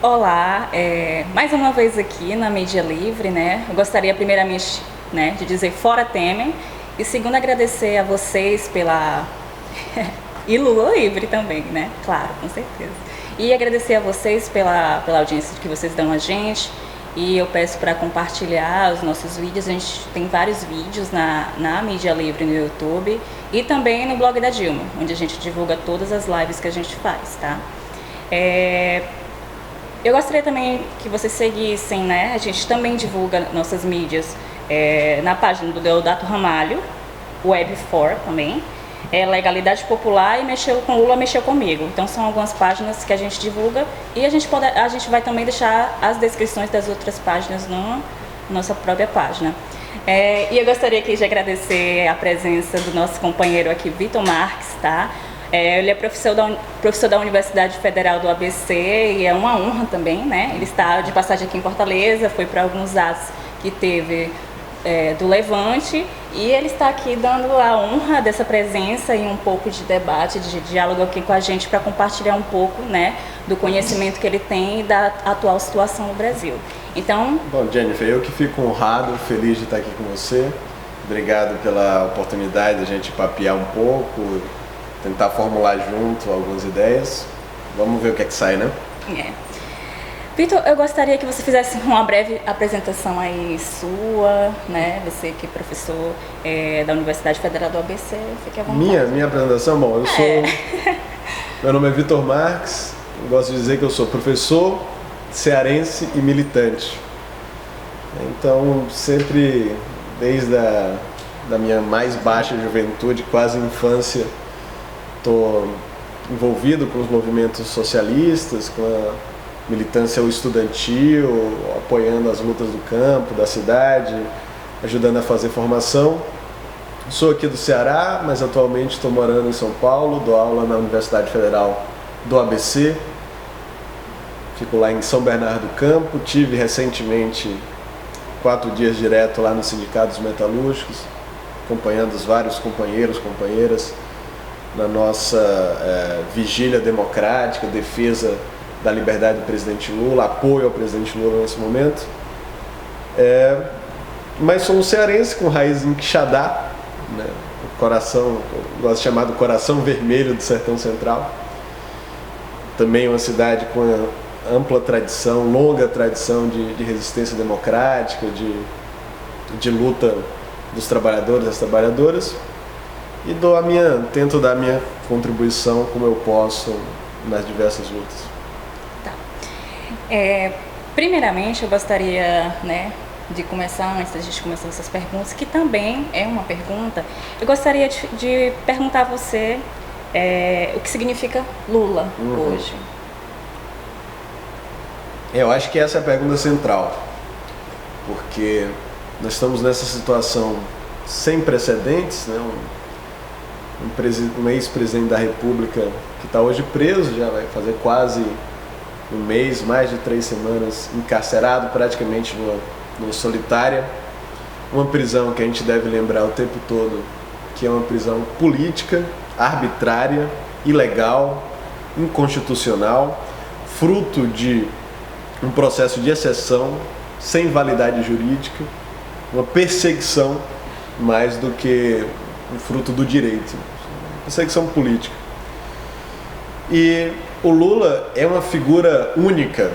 Olá, mais uma vez aqui na Mídia Livre, né? Eu gostaria primeiramente, né, de dizer fora Temer e segundo agradecer a vocês pela e Lula livre também, né? Claro, com certeza. E agradecer a vocês pela audiência que vocês dão a gente. E eu peço para compartilhar os nossos vídeos. A gente tem vários vídeos na Mídia Livre no YouTube e também no blog da Dilma, onde a gente divulga todas as lives que a gente faz, tá? Eu gostaria também que vocês seguissem, né? A gente também divulga nossas mídias na página do Deodato Ramalho, Web4 também. Legalidade Popular e Mexeu com Lula, Mexeu Comigo. Então são algumas páginas que a gente divulga e a gente vai também deixar as descrições das outras páginas na nossa própria página. E eu gostaria aqui de agradecer a presença do nosso companheiro aqui, Vitor Marques, tá? Ele é professor da Universidade Federal do ABC e é uma honra também, né? Ele está de passagem aqui em Fortaleza, foi para alguns atos que teve do Levante e ele está aqui dando a honra dessa presença e um pouco de debate, de diálogo aqui com a gente para compartilhar um pouco, né, do conhecimento que ele tem da atual situação no Brasil. Então... Bom, Jennifer, eu que fico honrado, feliz de estar aqui com você. Obrigado pela oportunidade de a gente papear um pouco, tentar formular junto algumas ideias. Vamos ver o que é que sai, né? Vitor, eu gostaria que você fizesse uma breve apresentação aí sua, né? Você que é professor da Universidade Federal do ABC, fique à vontade. Minha apresentação? Bom, eu sou... Meu nome é Vitor Marques, eu gosto de dizer que eu sou professor, cearense e militante. Então, sempre, desde da minha mais baixa juventude, quase infância, estou envolvido com os movimentos socialistas, com a militância estudantil, apoiando as lutas do campo, da cidade, ajudando a fazer formação. Sou aqui do Ceará, mas atualmente estou morando em São Paulo, dou aula na Universidade Federal do ABC, fico lá em São Bernardo do Campo, tive recentemente 4 dias direto lá no Sindicato dos Metalúrgicos, acompanhando os vários companheiros, companheiras, na nossa vigília democrática, defesa da liberdade do presidente Lula, apoio ao presidente Lula nesse momento. Mas sou um cearense com raiz em Quixadá, né? O coração, eu gosto de chamar do coração vermelho do Sertão Central. Também uma cidade com ampla tradição, longa tradição de resistência democrática, de luta dos trabalhadores e das trabalhadoras. E tento dar a minha contribuição como eu posso nas diversas lutas. Primeiramente, eu gostaria, né, de começar, antes da gente começar essas perguntas, que também é uma pergunta, eu gostaria de perguntar a você o que significa Lula hoje. Eu acho que essa é a pergunta central, porque nós estamos nessa situação sem precedentes, né? Um ex-presidente da República que está hoje preso, já vai fazer quase um mês, mais de 3 semanas, encarcerado praticamente numa solitária. Uma prisão que a gente deve lembrar o tempo todo que é uma prisão política, arbitrária, ilegal, inconstitucional, fruto de um processo de exceção, sem validade jurídica, uma perseguição mais do que um fruto do direito, perseguição política. E o Lula é uma figura única,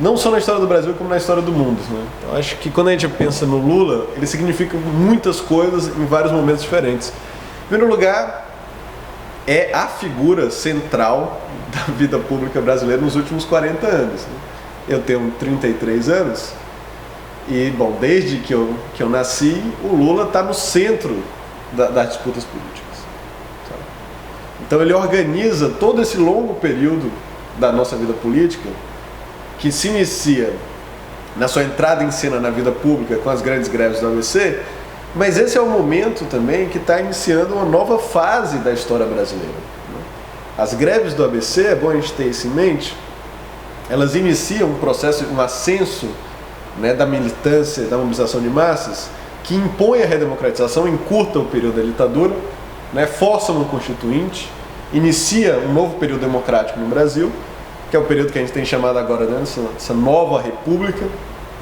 não só na história do Brasil, como na história do mundo, né? Então, acho que quando a gente pensa no Lula, ele significa muitas coisas em vários momentos diferentes. Em primeiro lugar, é a figura central da vida pública brasileira nos últimos 40 anos. Né? Eu tenho 33 anos e, bom, desde que eu nasci, o Lula está no centro das disputas políticas. Então ele organiza todo esse longo período da nossa vida política, que se inicia na sua entrada em cena na vida pública com as grandes greves do ABC, mas esse é o momento também que está iniciando uma nova fase da história brasileira. As greves do ABC, é bom a gente ter isso em mente, elas iniciam um processo, um ascenso, né, da militância, da mobilização de massas, que impõe a redemocratização, encurta o período da ditadura, né, força uma constituinte, inicia um novo período democrático no Brasil, que é o período que a gente tem chamado agora, né, essa nova república.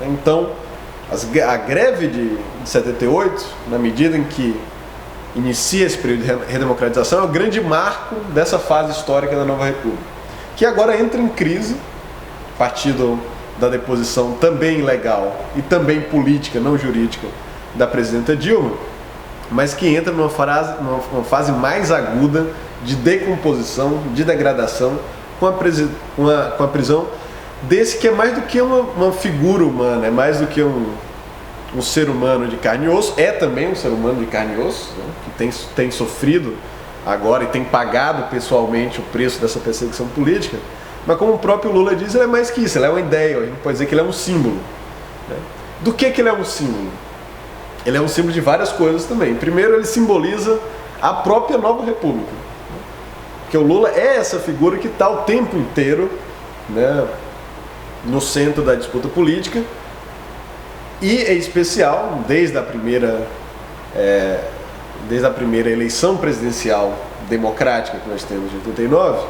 Então, a greve de 78, na medida em que inicia esse período de redemocratização, é o grande marco dessa fase histórica da nova república, que agora entra em crise, a partir da deposição também legal e também política, não jurídica, da presidenta Dilma, mas que entra numa fase mais aguda de decomposição, de degradação, com a prisão desse que é mais do que uma figura humana, é mais do que um ser humano de carne e osso, é também um ser humano de carne e osso, né, que tem sofrido agora e tem pagado pessoalmente o preço dessa perseguição política, mas como o próprio Lula diz, ele é mais que isso, ele é uma ideia, a gente pode dizer que ele é um símbolo. Né? Do que ele é um símbolo? Ele é um símbolo de várias coisas também. Primeiro, ele simboliza a própria nova república, né? Porque o Lula é essa figura que está o tempo inteiro, né, no centro da disputa política, e em especial, desde a primeira eleição presidencial democrática que nós temos em 89,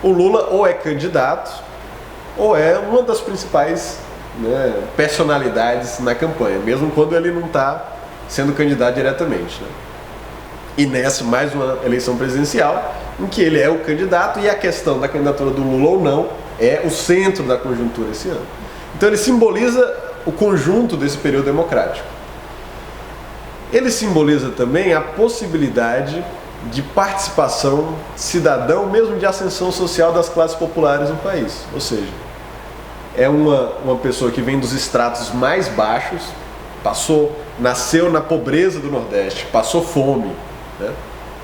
o Lula ou é candidato ou é uma das principais, né, personalidades na campanha, mesmo quando ele não está sendo candidato diretamente. Né? E nessa, mais uma eleição presidencial, em que ele é o candidato e a questão da candidatura do Lula ou não é o centro da conjuntura esse ano. Então ele simboliza o conjunto desse período democrático. Ele simboliza também a possibilidade de participação cidadã, mesmo de ascensão social das classes populares no país. Ou seja, é uma pessoa que vem dos estratos mais baixos, nasceu na pobreza do Nordeste, passou fome, né?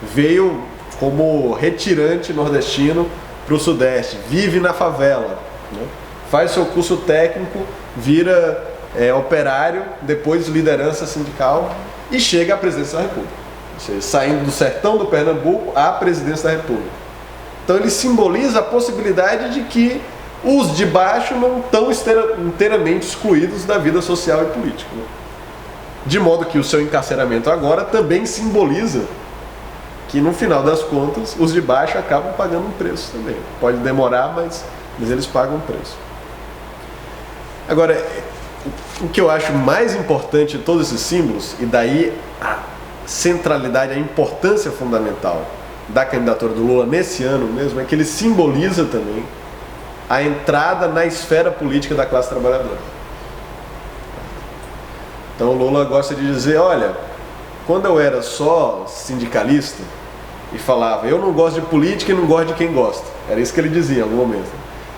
Veio como retirante nordestino para o Sudeste, vive na favela, né? Faz seu curso técnico, vira operário, depois liderança sindical e chega à presidência da República. Ou seja, saindo do sertão do Pernambuco à presidência da República. Então ele simboliza a possibilidade de que os de baixo não estão inteiramente excluídos da vida social e política. Né? De modo que o seu encarceramento agora também simboliza que no final das contas os de baixo acabam pagando um preço também. Pode demorar, mas eles pagam um preço. Agora, o que eu acho mais importante de todos esses símbolos, e daí a centralidade, a importância fundamental da candidatura do Lula nesse ano mesmo, é que ele simboliza também a entrada na esfera política da classe trabalhadora. Então o Lula gosta de dizer, olha, quando eu era só sindicalista e falava, eu não gosto de política e não gosto de quem gosta, era isso que ele dizia em algum momento.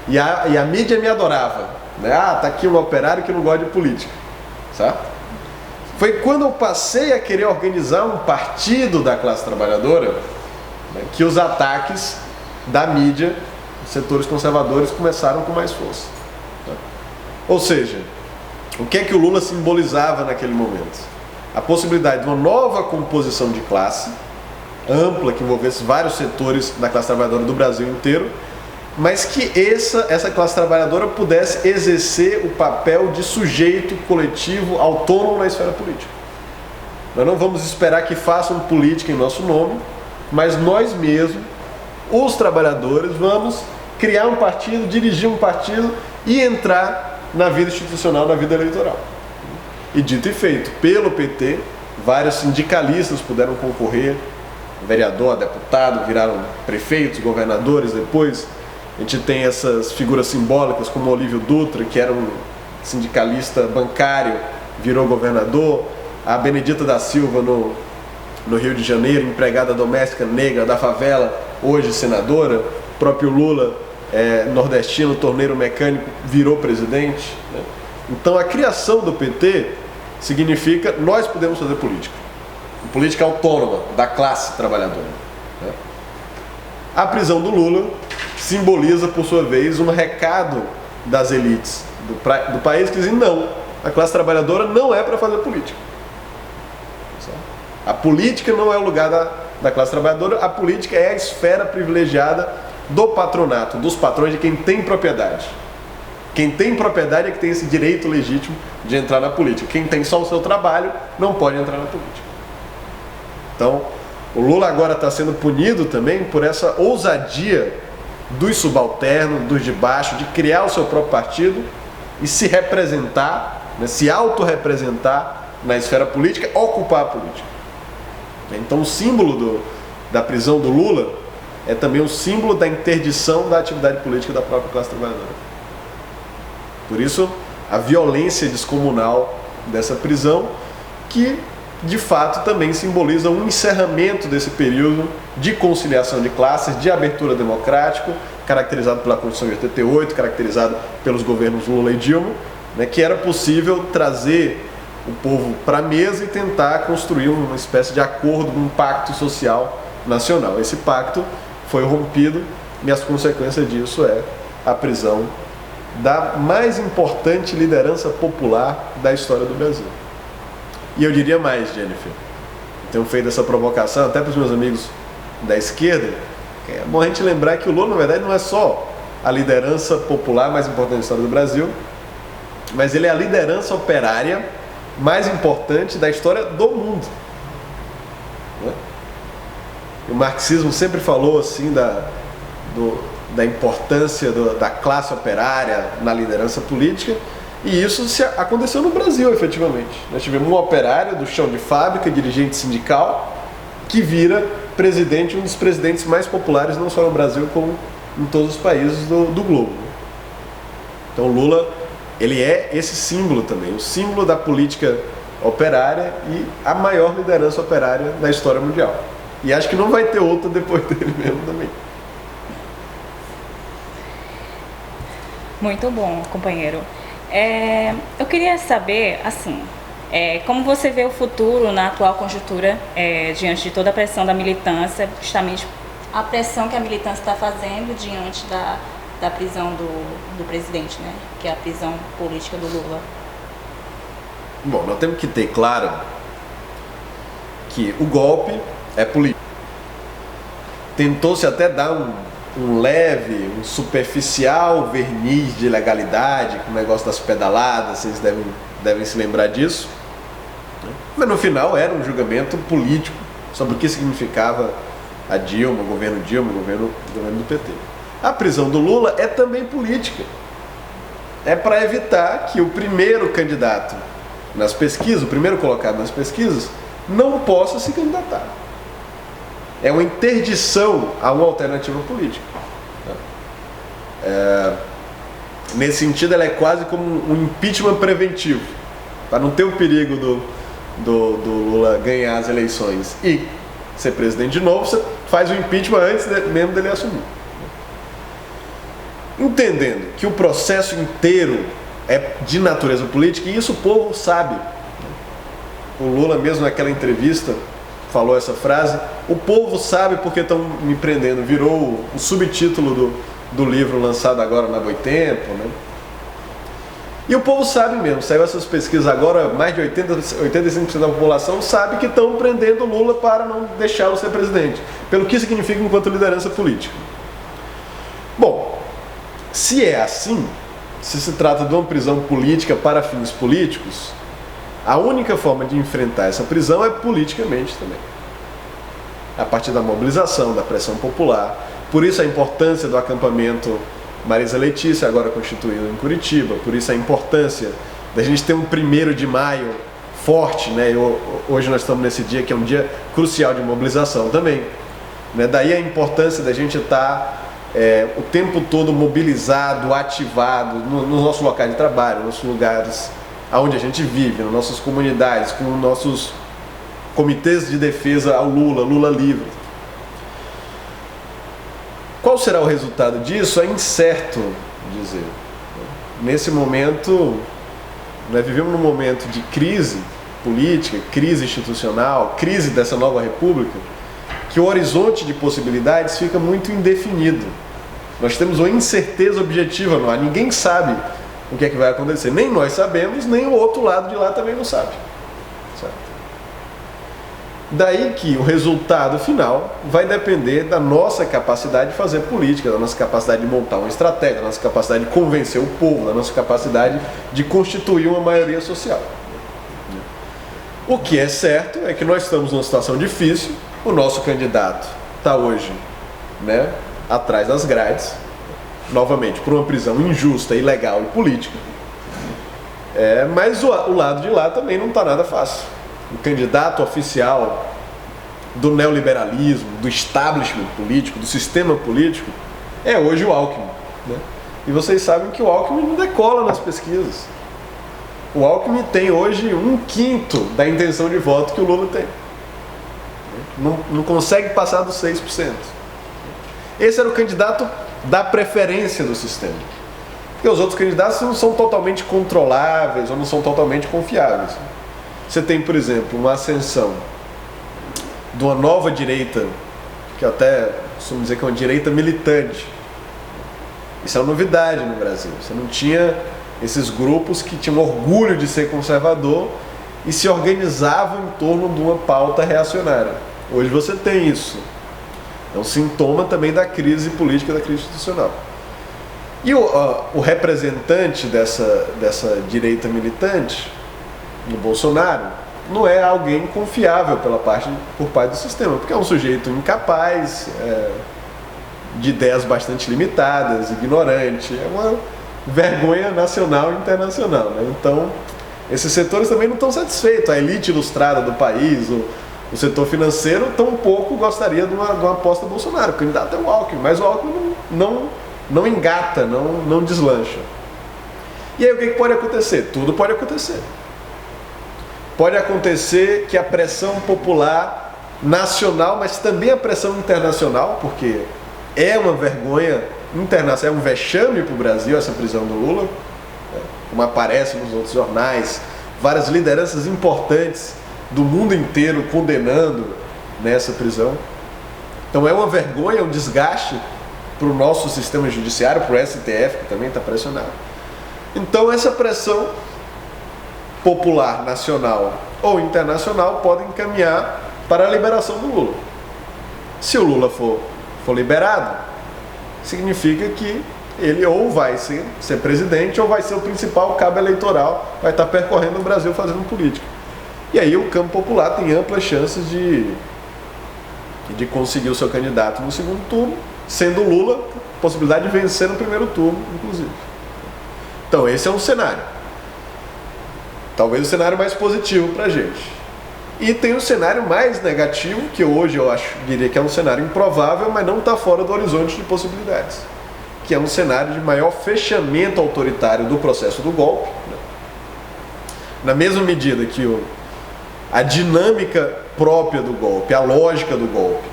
E a mídia me adorava, né? Ah, tá aqui um operário que não gosta de política, sabe? Foi quando eu passei a querer organizar um partido da classe trabalhadora, né, que os ataques da mídia, os setores conservadores, começaram com mais força. Tá? Ou seja, o que é que o Lula simbolizava naquele momento? A possibilidade de uma nova composição de classe, ampla, que envolvesse vários setores da classe trabalhadora do Brasil inteiro, mas que essa classe trabalhadora pudesse exercer o papel de sujeito coletivo autônomo na esfera política. Nós não vamos esperar que façam política em nosso nome, mas nós mesmos, os trabalhadores, vamos criar um partido, dirigir um partido e entrar na vida institucional, na vida eleitoral. E dito e feito, pelo PT, vários sindicalistas puderam concorrer, vereador, deputado, viraram prefeitos, governadores depois. A gente tem essas figuras simbólicas como Olívio Dutra, que era um sindicalista bancário, virou governador. A Benedita da Silva no Rio de Janeiro, empregada doméstica negra da favela, hoje senadora. O próprio Lula, nordestino, torneiro mecânico, virou presidente. Né? Então a criação do PT significa nós podemos fazer política. Política autônoma da classe trabalhadora. Né? A prisão do Lula simboliza, por sua vez, um recado das elites do país que dizem não, a classe trabalhadora não é para fazer política. A política não é o lugar da classe trabalhadora, a política é a esfera privilegiada do patronato, dos patrões, de quem tem propriedade. Quem tem propriedade é que tem esse direito legítimo de entrar na política. Quem tem só o seu trabalho não pode entrar na política. Então, o Lula agora está sendo punido também por essa ousadia dos subalternos, dos de baixo, de criar o seu próprio partido e se representar, né, se autorrepresentar na esfera política, ocupar a política. Então o símbolo da prisão do Lula é também o símbolo da interdição da atividade política da própria classe trabalhadora. Por isso, a violência descomunal dessa prisão, que de fato também simboliza um encerramento desse período de conciliação de classes, de abertura democrática, caracterizado pela Constituição de 88, caracterizado pelos governos Lula e Dilma, né, que era possível trazer o povo para a mesa e tentar construir uma espécie de acordo, um pacto social nacional. Esse pacto foi rompido e as consequências disso é a prisão da mais importante liderança popular da história do Brasil. E eu diria mais, Jennifer, tenho feito essa provocação até para os meus amigos da esquerda, é bom a gente lembrar que o Lula, na verdade, não é só a liderança popular mais importante da história do Brasil, mas ele é a liderança operária mais importante da história do mundo. O marxismo sempre falou assim da importância da classe operária na liderança política, e isso aconteceu no Brasil, efetivamente. Nós tivemos um operário do chão de fábrica, dirigente sindical, que vira presidente, um dos presidentes mais populares, não só no Brasil, como em todos os países do globo. Então Lula, ele é esse símbolo também, o símbolo da política operária e a maior liderança operária da história mundial. E acho que não vai ter outra depois dele mesmo também. Muito bom, companheiro. Eu queria saber, assim, como você vê o futuro na atual conjuntura, diante de toda a pressão da militância, justamente a pressão que a militância está fazendo diante da prisão do presidente, né? Que é a prisão política do Lula. Bom, nós temos que ter claro que o golpe é político. Tentou-se até dar um leve, um superficial verniz de legalidade, com o negócio das pedaladas, vocês devem se lembrar disso. Mas no final era um julgamento político sobre o que significava a Dilma, o governo do PT. A prisão do Lula é também política. É para evitar que o primeiro candidato nas pesquisas, o primeiro colocado nas pesquisas, não possa se candidatar. É uma interdição a uma alternativa política. Nesse sentido, ela é quase como um impeachment preventivo. Para não ter o perigo do Lula ganhar as eleições e ser presidente de novo, você faz o impeachment antes mesmo dele assumir. Entendendo que o processo inteiro é de natureza política, e isso o povo sabe. O Lula mesmo naquela entrevista falou essa frase: o povo sabe porque estão me prendendo. Virou o subtítulo do livro lançado agora na Boitempo, né? E o povo sabe mesmo, saiu essas pesquisas agora, mais de 85% da população sabe que estão prendendo Lula para não deixá-lo ser presidente, pelo que significa enquanto liderança política. Bom, se é assim, se se trata de uma prisão política para fins políticos, a única forma de enfrentar essa prisão é politicamente também. A partir da mobilização, da pressão popular. Por isso a importância do acampamento Marisa Letícia, agora constituído em Curitiba. Por isso a importância da gente ter um 1º de maio forte, né? Hoje nós estamos nesse dia que é um dia crucial de mobilização também, né? Daí a importância da gente estar o tempo todo mobilizado, ativado nos nossos locais de trabalho, nos nossos lugares onde a gente vive, nas nossas comunidades, com nossos comitês de defesa ao Lula livre. Qual será o resultado disso? É incerto dizer. Nesse momento, nós vivemos num momento de crise política, crise institucional, crise dessa nova república, que o horizonte de possibilidades fica muito indefinido. Nós temos uma incerteza objetiva no ar, ninguém sabe o que é que vai acontecer. Nem nós sabemos, nem o outro lado de lá também não sabe. Certo? Daí que o resultado final vai depender da nossa capacidade de fazer política, da nossa capacidade de montar uma estratégia, da nossa capacidade de convencer o povo, da nossa capacidade de constituir uma maioria social. O que é certo é que nós estamos numa situação difícil, o nosso candidato está hoje, né, atrás das grades, novamente, por uma prisão injusta, ilegal e política. Mas o lado de lá também não está nada fácil. O candidato oficial do neoliberalismo, do establishment político, do sistema político, é hoje o Alckmin, né? E vocês sabem que o Alckmin não decola nas pesquisas. O Alckmin tem hoje 1/5 da intenção de voto que o Lula tem. Não consegue passar dos 6%. Esse era o candidato da preferência do sistema. Porque os outros candidatos não são totalmente controláveis ou não são totalmente confiáveis. Você tem, por exemplo, uma ascensão de uma nova direita, que eu até costumo dizer que é uma direita militante. Isso é uma novidade no Brasil. Você não tinha esses grupos que tinham orgulho de ser conservador e se organizavam em torno de uma pauta reacionária. Hoje você tem isso. É um sintoma também da crise política, da crise institucional. E o representante dessa direita militante, do Bolsonaro, não é alguém confiável por parte do sistema, porque é um sujeito incapaz, de ideias bastante limitadas, ignorante, é uma vergonha nacional e internacional, né? Então, esses setores também não estão satisfeitos. A elite ilustrada do país, o setor financeiro, tampouco gostaria de uma aposta do Bolsonaro. O candidato é o Alckmin, mas o Alckmin não engata, não deslancha. E aí o que pode acontecer? Tudo pode acontecer. Pode acontecer que a pressão popular nacional, mas também a pressão internacional, porque é uma vergonha internacional, é um vexame para o Brasil essa prisão do Lula, como aparece nos outros jornais, várias lideranças importantes do mundo inteiro condenando nessa prisão. Então é uma vergonha, um desgaste para o nosso sistema judiciário, para o STF, que também está pressionado. Então essa pressão popular, nacional ou internacional pode encaminhar para a liberação do Lula. Se o Lula for liberado, significa que ele ou vai ser presidente ou vai ser o principal cabo eleitoral, vai estar percorrendo o Brasil fazendo política. E aí o campo popular tem amplas chances de conseguir o seu candidato no segundo turno, sendo Lula possibilidade de vencer no primeiro turno, inclusive. Então esse é um cenário. Talvez o cenário mais positivo para a gente. E tem o cenário mais negativo, que hoje eu diria que é um cenário improvável, mas não está fora do horizonte de possibilidades. Que é um cenário de maior fechamento autoritário do processo do golpe, né? Na mesma medida que a dinâmica própria do golpe, a lógica do golpe,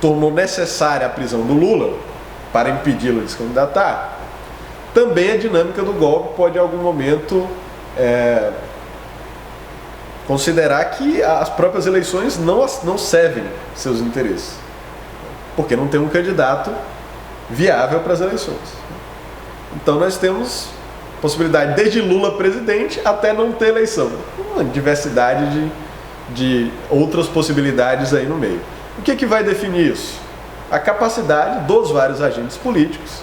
tornou necessária a prisão do Lula para impedi-lo de se candidatar, também a dinâmica do golpe pode em algum momento considerar que as próprias eleições não servem seus interesses, porque não tem um candidato viável para as eleições. Então nós temos possibilidade desde Lula presidente até não ter eleição, uma diversidade de outras possibilidades aí no meio. O que vai definir isso? A capacidade dos vários agentes políticos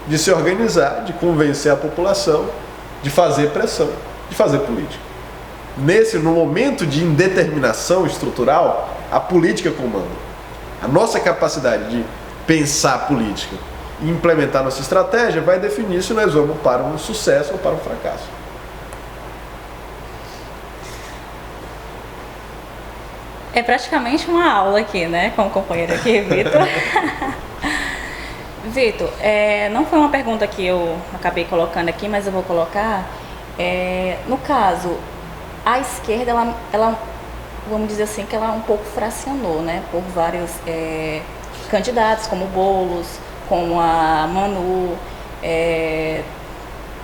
de se organizar, de convencer a população, de fazer pressão, de fazer política. No momento de indeterminação estrutural, a política comanda. A nossa capacidade de pensar política e implementar nossa estratégia vai definir se nós vamos para um sucesso ou para um fracasso. É praticamente uma aula aqui, né, com o companheiro aqui, Vitor. Vitor, não foi uma pergunta que eu acabei colocando aqui, mas eu vou colocar. No caso, a esquerda, ela, vamos dizer assim, que ela um pouco fracionou, né, por vários candidatos, como Boulos, como a Manu,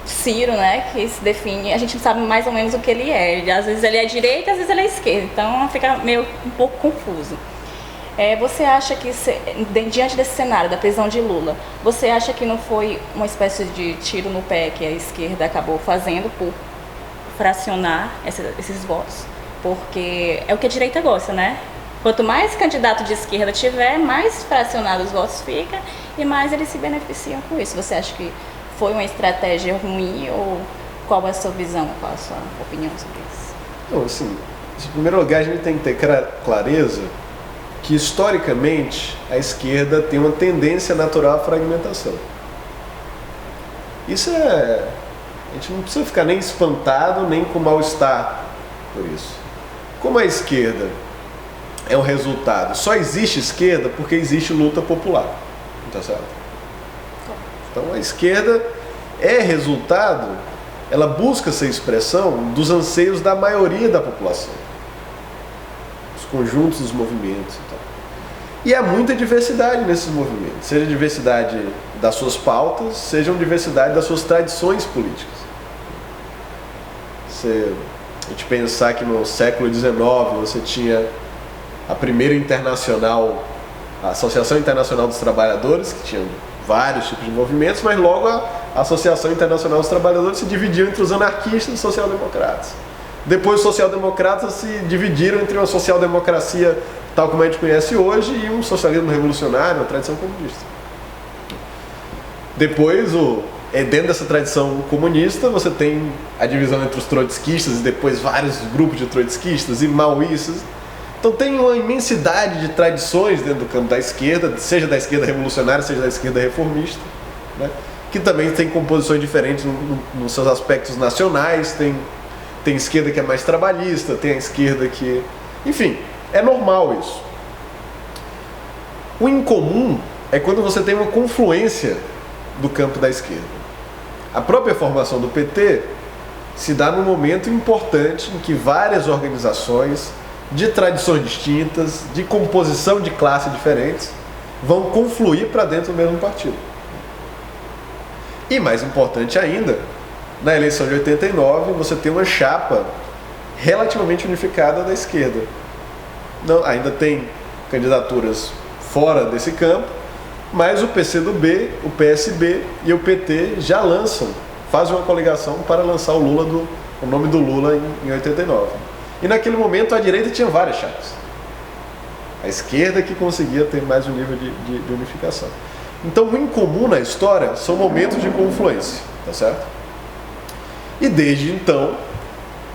Ciro, né, que se define, a gente não sabe mais ou menos o que ele é. Às vezes ele é direita, às vezes ele é esquerda, então fica meio um pouco confuso. Você acha que, diante desse cenário da prisão de Lula, você acha que não foi uma espécie de tiro no pé que a esquerda acabou fazendo por fracionar esses votos? Porque é o que a direita gosta, né? Quanto mais candidato de esquerda tiver, mais fracionados os votos ficam e mais eles se beneficiam com isso. Você acha que foi uma estratégia ruim ou qual é a sua visão, qual é a sua opinião sobre isso? Então, assim, em primeiro lugar, a gente tem que ter clareza que historicamente a esquerda tem uma tendência natural à fragmentação. Isso a gente não precisa ficar nem espantado, nem com mal-estar por isso. Como a esquerda é um resultado, só existe esquerda porque existe luta popular. Tá certo? Então a esquerda é resultado, ela busca essa expressão dos anseios da maioria da população, os conjuntos dos movimentos e tal. E há muita diversidade nesses movimentos, seja diversidade das suas pautas, seja diversidade das suas tradições políticas. Se a gente pensar que no século XIX você tinha a primeira internacional, a Associação Internacional dos Trabalhadores, que tinha vários tipos de movimentos, mas logo a Associação Internacional dos Trabalhadores se dividiu entre os anarquistas e os social-democratas. Depois os social-democratas se dividiram entre uma social-democracia tal como a gente conhece hoje e um socialismo revolucionário, uma tradição comunista. Depois, dentro dessa tradição comunista, você tem a divisão entre os trotskistas e depois vários grupos de trotskistas e maoístas. Então tem uma imensidade de tradições dentro do campo da esquerda, seja da esquerda revolucionária, seja da esquerda reformista, né? Que também tem composições diferentes nos seus aspectos nacionais, tem esquerda que é mais trabalhista, tem a esquerda que... Enfim, é normal isso. O incomum é quando você tem uma confluência do campo da esquerda. A própria formação do PT se dá num momento importante em que várias organizações de tradições distintas, de composição de classe diferentes, vão confluir para dentro do mesmo partido. E mais importante ainda, na eleição de 89, você tem uma chapa relativamente unificada da esquerda. Não, ainda tem candidaturas fora desse campo, mas o PCdoB, o PSB e o PT já fazem uma coligação para lançar o nome do Lula em 89. E naquele momento a direita tinha várias chapas. A esquerda que conseguia ter mais um nível de unificação. Então o incomum na história são momentos de confluência, tá certo? E desde então,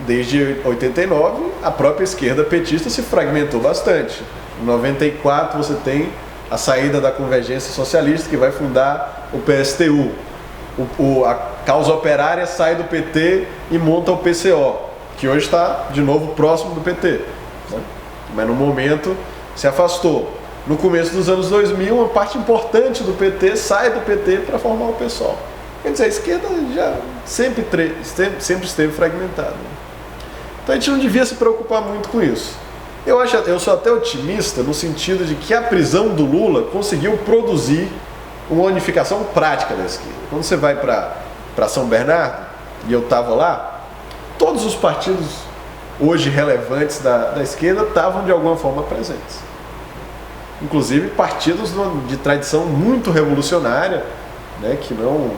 desde 89, a própria esquerda petista se fragmentou bastante. Em 94 você tem a saída da Convergência Socialista, que vai fundar o PSTU. A Causa Operária sai do PT e monta o PCO, que hoje está de novo próximo do PT, né? Mas no momento se afastou. No começo dos anos 2000, uma parte importante do PT sai do PT para formar o PSOL. Quer dizer, a esquerda já sempre esteve fragmentada. Então a gente não devia se preocupar muito com isso. Eu sou até otimista no sentido de que a prisão do Lula conseguiu produzir uma unificação prática da esquerda. Quando você vai para São Bernardo, e eu estava lá, todos os partidos hoje relevantes da esquerda estavam de alguma forma presentes. Inclusive partidos de tradição muito revolucionária, né, que não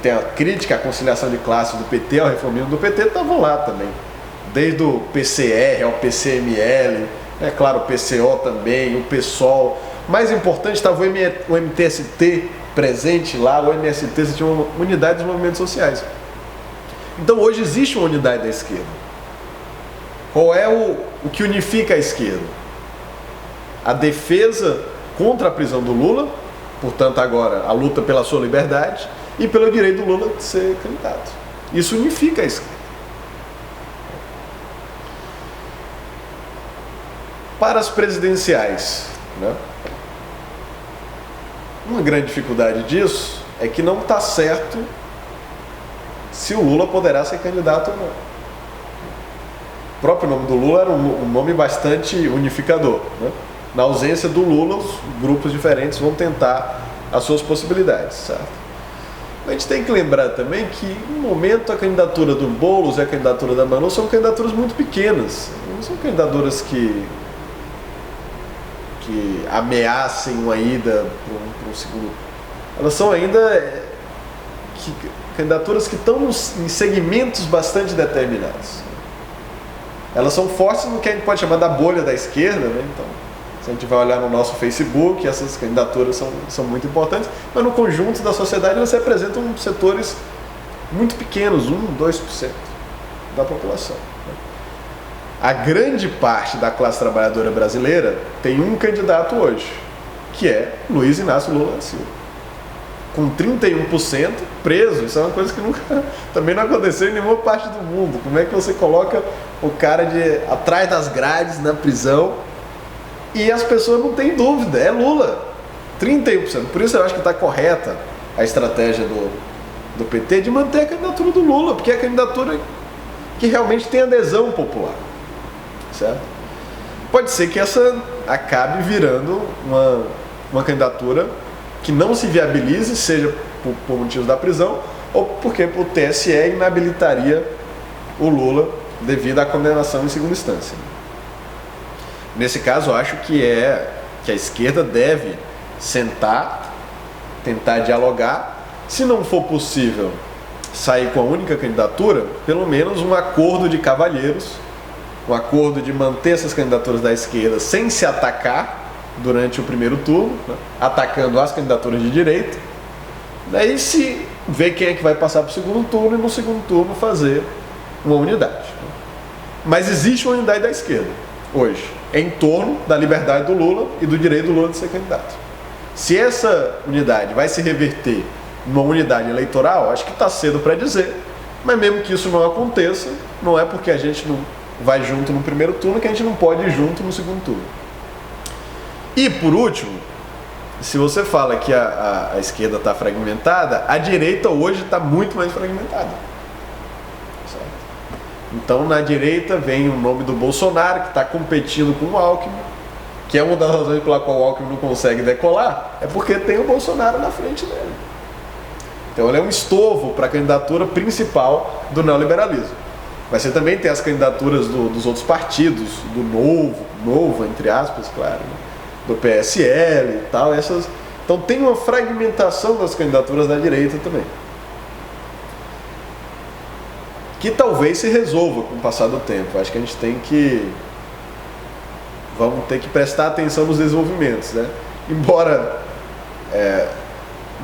tem a crítica à conciliação de classes do PT, ao reformismo do PT, estavam lá também. Desde o PCR ao PCML, né, claro, o PCO também, o PSOL. Mais importante, estava o MTST presente lá, o MST, você tinha uma unidade dos movimentos sociais. Então hoje existe uma unidade da esquerda. Qual é o que unifica a esquerda? A defesa contra a prisão do Lula, portanto agora a luta pela sua liberdade e pelo direito do Lula de ser candidato. Isso unifica a esquerda. Para as presidenciais, né? Uma grande dificuldade disso é que não está certo se o Lula poderá ser candidato ou não. O próprio nome do Lula era um nome bastante unificador, né? Na ausência do Lula, os grupos diferentes vão tentar as suas possibilidades, certo? A gente tem que lembrar também que, no momento, a candidatura do Boulos e a candidatura da Manu são candidaturas muito pequenas. Não são candidaturas que ameacem uma ida para um segundo. Elas são ainda candidaturas que estão em segmentos bastante determinados. Elas são fortes no que a gente pode chamar da bolha da esquerda, né? Então, se a gente vai olhar no nosso Facebook, essas candidaturas são muito importantes, mas no conjunto da sociedade elas representam setores muito pequenos, 1, 2% da população. A grande parte da classe trabalhadora brasileira tem um candidato hoje, que é Luiz Inácio Lula da Silva. Com 31% preso. Isso é uma coisa que nunca, também não aconteceu em nenhuma parte do mundo. Como é que você coloca o cara atrás das grades na prisão e as pessoas não têm dúvida, é Lula. 31%. Por isso eu acho que está correta a estratégia do PT de manter a candidatura do Lula, porque é a candidatura que realmente tem adesão popular. Certo? Pode ser que essa acabe virando uma candidatura que não se viabilize, seja por motivos da prisão ou porque o TSE inabilitaria o Lula devido à condenação em segunda instância. Nesse caso, eu acho que a esquerda deve sentar, tentar dialogar. Se não for possível sair com a única candidatura, pelo menos um acordo de cavalheiros, um acordo de manter essas candidaturas da esquerda sem se atacar durante o primeiro turno, né, atacando as candidaturas de direita. Daí se ver quem é que vai passar para o segundo turno e no segundo turno fazer uma unidade. Mas existe uma unidade da esquerda hoje, em torno da liberdade do Lula e do direito do Lula de ser candidato. Se essa unidade vai se reverter numa unidade eleitoral, acho que está cedo para dizer, mas mesmo que isso não aconteça, não é porque a gente não vai junto no primeiro turno que a gente não pode ir junto no segundo turno. E por último, se você fala que a esquerda está fragmentada, a direita hoje está muito mais fragmentada. Certo? Então na direita vem o nome do Bolsonaro, que está competindo com o Alckmin, que é uma das razões pela qual o Alckmin não consegue decolar, é porque tem o Bolsonaro na frente dele. Então ele é um estorvo para a candidatura principal do neoliberalismo. Mas você também tem as candidaturas dos outros partidos, do novo entre aspas, claro, né? Do PSL e tal. Então tem uma fragmentação das candidaturas da direita também, que talvez se resolva com o passar do tempo. Acho que a gente vamos ter que prestar atenção nos desenvolvimentos, né? Embora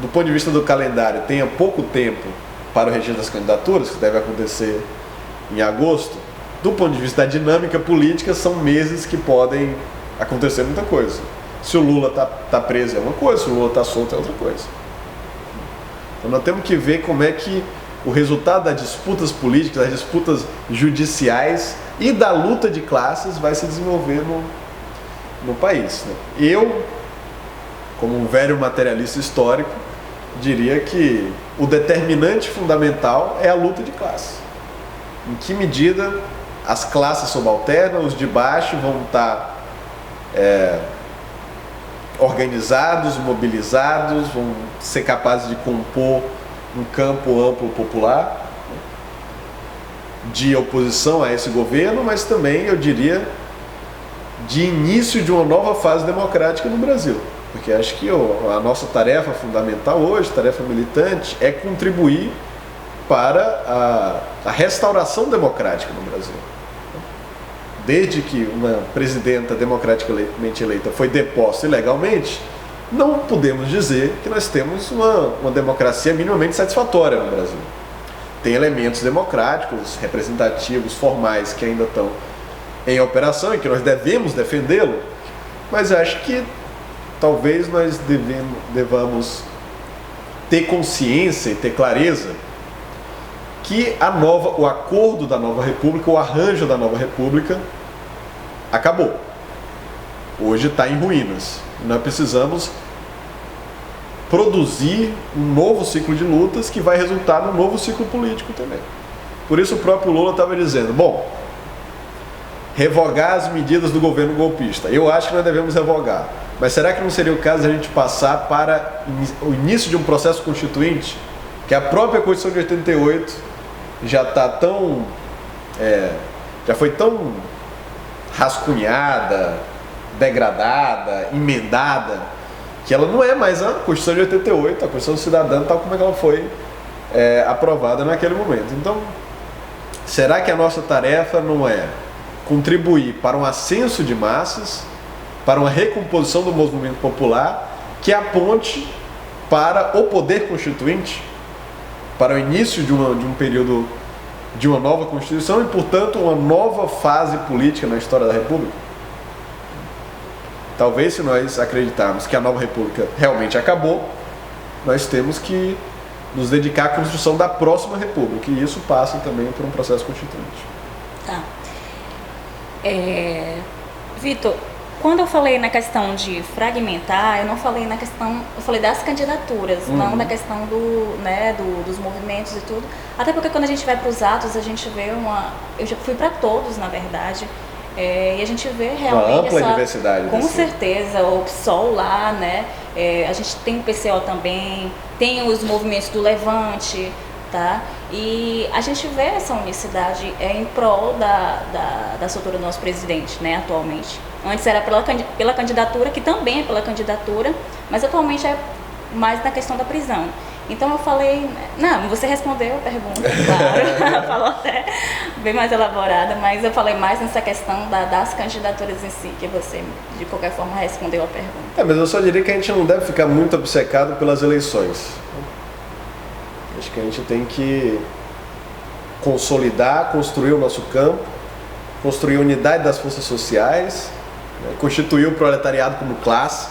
do ponto de vista do calendário tenha pouco tempo para o registro das candidaturas, que deve acontecer em agosto, do ponto de vista da dinâmica política, são meses que podem acontecer muita coisa. Se o Lula tá preso é uma coisa, se o Lula está solto é outra coisa. Então nós temos que ver como é que o resultado das disputas políticas, das disputas judiciais e da luta de classes vai se desenvolver no país, né? Eu, como um velho materialista histórico, diria que o determinante fundamental é a luta de classes. Em que medida as classes subalternas, os de baixo, vão estar organizados, mobilizados, vão ser capazes de compor um campo amplo popular de oposição a esse governo, mas também, eu diria, de início de uma nova fase democrática no Brasil. Porque acho que a nossa tarefa fundamental hoje, tarefa militante, é contribuir para a restauração democrática no Brasil. Desde que uma presidenta democraticamente eleita foi deposta ilegalmente, não podemos dizer que nós temos uma democracia minimamente satisfatória no Brasil. Tem elementos democráticos, representativos, formais, que ainda estão em operação e que nós devemos defendê-lo, mas acho que talvez nós devamos ter consciência e ter clareza que o acordo da nova república, o arranjo da nova república acabou. Hoje está em ruínas. Nós precisamos produzir um novo ciclo de lutas que vai resultar num novo ciclo político também. Por isso o próprio Lula estava dizendo, revogar as medidas do governo golpista. Eu acho que nós devemos revogar. Mas será que não seria o caso de a gente passar para o início de um processo constituinte? Que a própria Constituição de 88 já está já foi tão rascunhada, degradada, emendada, que ela não é mais a Constituição de 88, a Constituição Cidadã, tal como ela foi aprovada naquele momento. Então, será que a nossa tarefa não é contribuir para um ascenso de massas, para uma recomposição do movimento popular, que aponte para o poder constituinte, para o início de um período de uma nova Constituição e, portanto, uma nova fase política na história da República? Talvez, se nós acreditarmos que a nova República realmente acabou, nós temos que nos dedicar à construção da próxima República, e isso passa também por um processo constituinte. Tá. Vitor, quando eu falei na questão de fragmentar, eu não falei na questão, eu falei das candidaturas, não da questão dos movimentos e tudo. Até porque quando a gente vai para os atos, a gente vê eu já fui para todos, na verdade, e a gente vê realmente uma ampla diversidade. Com certeza, o PSOL lá, né? A gente tem o PCO também, tem os movimentos do Levante, tá? E a gente vê essa unicidade em prol da soltura do nosso presidente, né, atualmente. Antes era pela candidatura, que também é pela candidatura, mas atualmente é mais na questão da prisão. Então eu falei, não, você respondeu a pergunta, claro, falou até bem mais elaborada, mas eu falei mais nessa questão das candidaturas em si, que você, de qualquer forma, respondeu a pergunta. Mas eu só diria que a gente não deve ficar muito obcecado pelas eleições. Acho que a gente tem que consolidar, construir o nosso campo, construir a unidade das forças sociais, né, constituir o proletariado como classe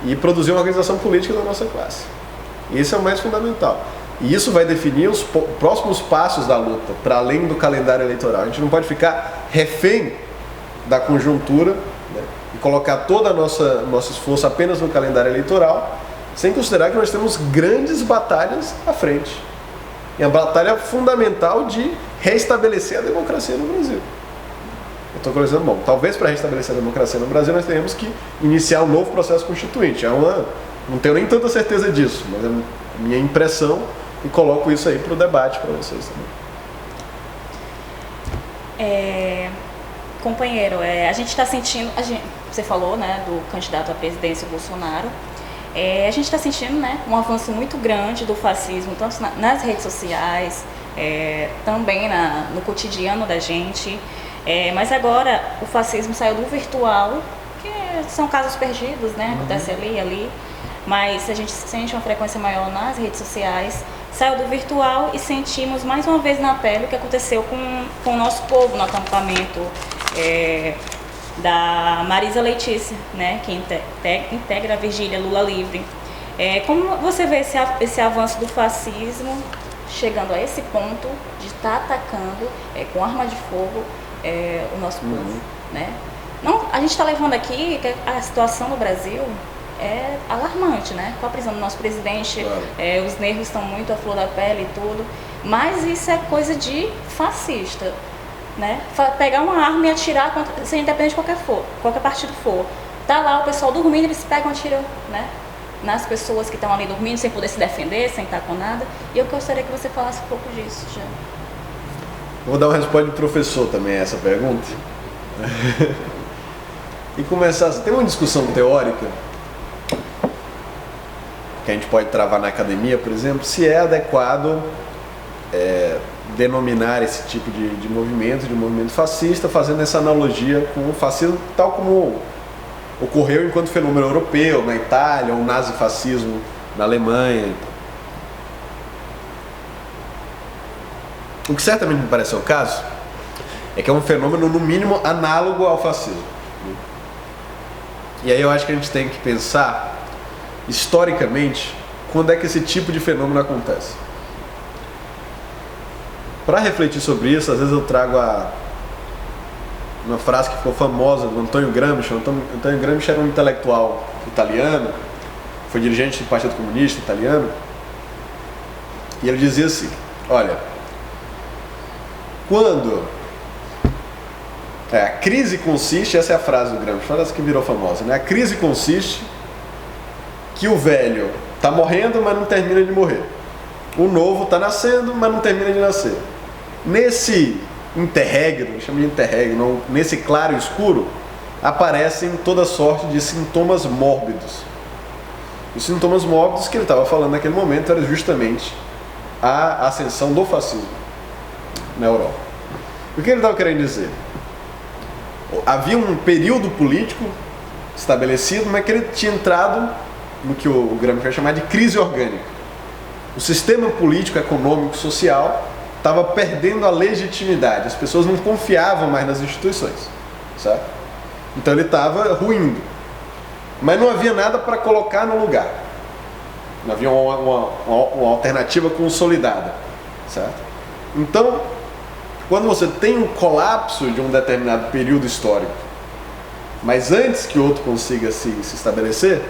e produzir uma organização política da nossa classe. Isso é o mais fundamental. E isso vai definir os próximos passos da luta, para além do calendário eleitoral. A gente não pode ficar refém da conjuntura, né, e colocar todo nosso esforço apenas no calendário eleitoral, sem considerar que nós temos grandes batalhas à frente. E a batalha fundamental de restabelecer a democracia no Brasil. Eu estou dizendo, bom, talvez para restabelecer a democracia no Brasil nós tenhamos que iniciar um novo processo constituinte. Não tenho nem tanta certeza disso, mas é a minha impressão e coloco isso aí para o debate para vocês também. Companheiro, a gente está sentindo, você falou, né, do candidato à presidência Bolsonaro, a gente está sentindo, né, um avanço muito grande do fascismo, tanto nas redes sociais, também no cotidiano da gente, mas agora o fascismo saiu do virtual, que são casos perdidos, né, acontece ali, mas a gente sente uma frequência maior nas redes sociais, saiu do virtual e sentimos mais uma vez na pele o que aconteceu com o nosso povo no acampamento da Marisa Letícia, né, que integra a Vigília Lula Livre. Como você vê esse avanço do fascismo chegando a esse ponto de estar atacando com arma de fogo o nosso povo, né? Não, a gente está levando aqui que a situação no Brasil é alarmante, né? Com a prisão do nosso presidente, claro. Os nervos estão muito à flor da pele e tudo, mas isso é coisa de fascista, né? Pegar uma arma e atirar, sem independente de qualquer partido for. Tá lá o pessoal dormindo, eles pegam e atiram, né, nas pessoas que estão ali dormindo, sem poder se defender, sem estar com nada. E eu gostaria que você falasse um pouco disso, já. Vou dar uma resposta de professor também a essa pergunta. E começar, tem uma discussão teórica que a gente pode travar na academia, por exemplo, se é adequado denominar esse tipo de movimento fascista, fazendo essa analogia com o fascismo, tal como ocorreu enquanto fenômeno europeu, na Itália, ou o nazifascismo na Alemanha. O que certamente me parece ser o caso é que é um fenômeno, no mínimo, análogo ao fascismo. E aí eu acho que a gente tem que pensar, historicamente, quando é que esse tipo de fenômeno acontece. Para refletir sobre isso, às vezes eu trago uma frase que ficou famosa do Antônio Gramsci. Antônio Gramsci era um intelectual italiano, foi dirigente do Partido Comunista Italiano, e ele dizia assim, olha, quando a crise consiste, essa é a frase do Gramsci, frase que virou famosa, né? A crise consiste que o velho está morrendo, mas não termina de morrer. O novo está nascendo, mas não termina de nascer. Nesse interregno, chama de interregno, nesse claro escuro, aparecem toda sorte de sintomas mórbidos. Os sintomas mórbidos que ele estava falando naquele momento era justamente a ascensão do fascismo na Europa. O que ele estava querendo dizer? Havia um período político estabelecido, mas que ele tinha entrado no que o Gramsci vai chamar de crise orgânica. O sistema político, econômico, social estava perdendo a legitimidade, as pessoas não confiavam mais nas instituições, certo? Então ele estava ruindo, mas não havia nada para colocar no lugar, não havia uma alternativa consolidada, certo? Então, quando você tem um colapso de um determinado período histórico, mas antes que outro consiga se estabelecer,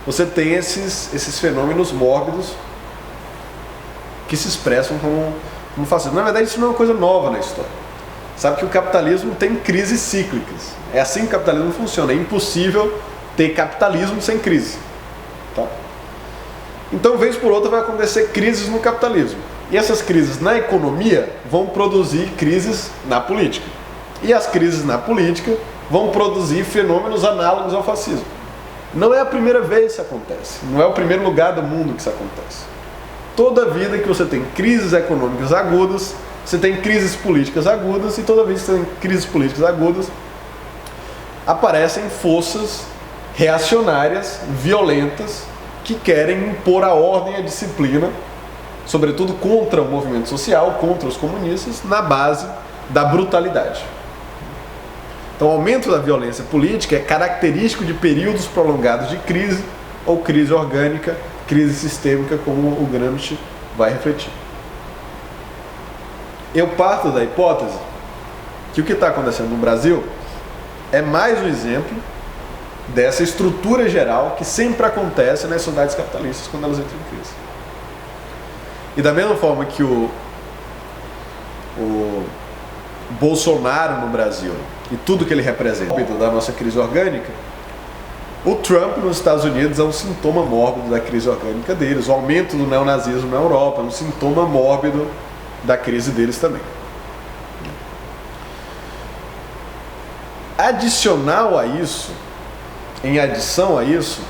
você tem esses fenômenos mórbidos que se expressam como fascismo. Na verdade, isso não é uma coisa nova na história. Sabe que o capitalismo tem crises cíclicas. É assim que o capitalismo funciona. É impossível ter capitalismo sem crise. Tá? Então, vez por outra, vai acontecer crises no capitalismo. E essas crises na economia vão produzir crises na política. E as crises na política vão produzir fenômenos análogos ao fascismo. Não é a primeira vez que isso acontece. Não é o primeiro lugar do mundo que isso acontece. Toda vida que você tem crises econômicas agudas, você tem crises políticas agudas, e toda vez que você tem crises políticas agudas, aparecem forças reacionárias, violentas, que querem impor a ordem e a disciplina, sobretudo contra o movimento social, contra os comunistas, na base da brutalidade. Então, o aumento da violência política é característico de períodos prolongados de crise, ou crise orgânica, crise sistêmica, como o Gramsci vai refletir. Eu parto da hipótese que o que está acontecendo no Brasil é mais um exemplo dessa estrutura geral que sempre acontece nas sociedades capitalistas quando elas entram em crise. E da mesma forma que o Bolsonaro no Brasil e tudo que ele representa da nossa crise orgânica, o Trump nos Estados Unidos é um sintoma mórbido da crise orgânica deles. O aumento do neonazismo na Europa é um sintoma mórbido da crise deles também. Adicional a isso, em adição a isso,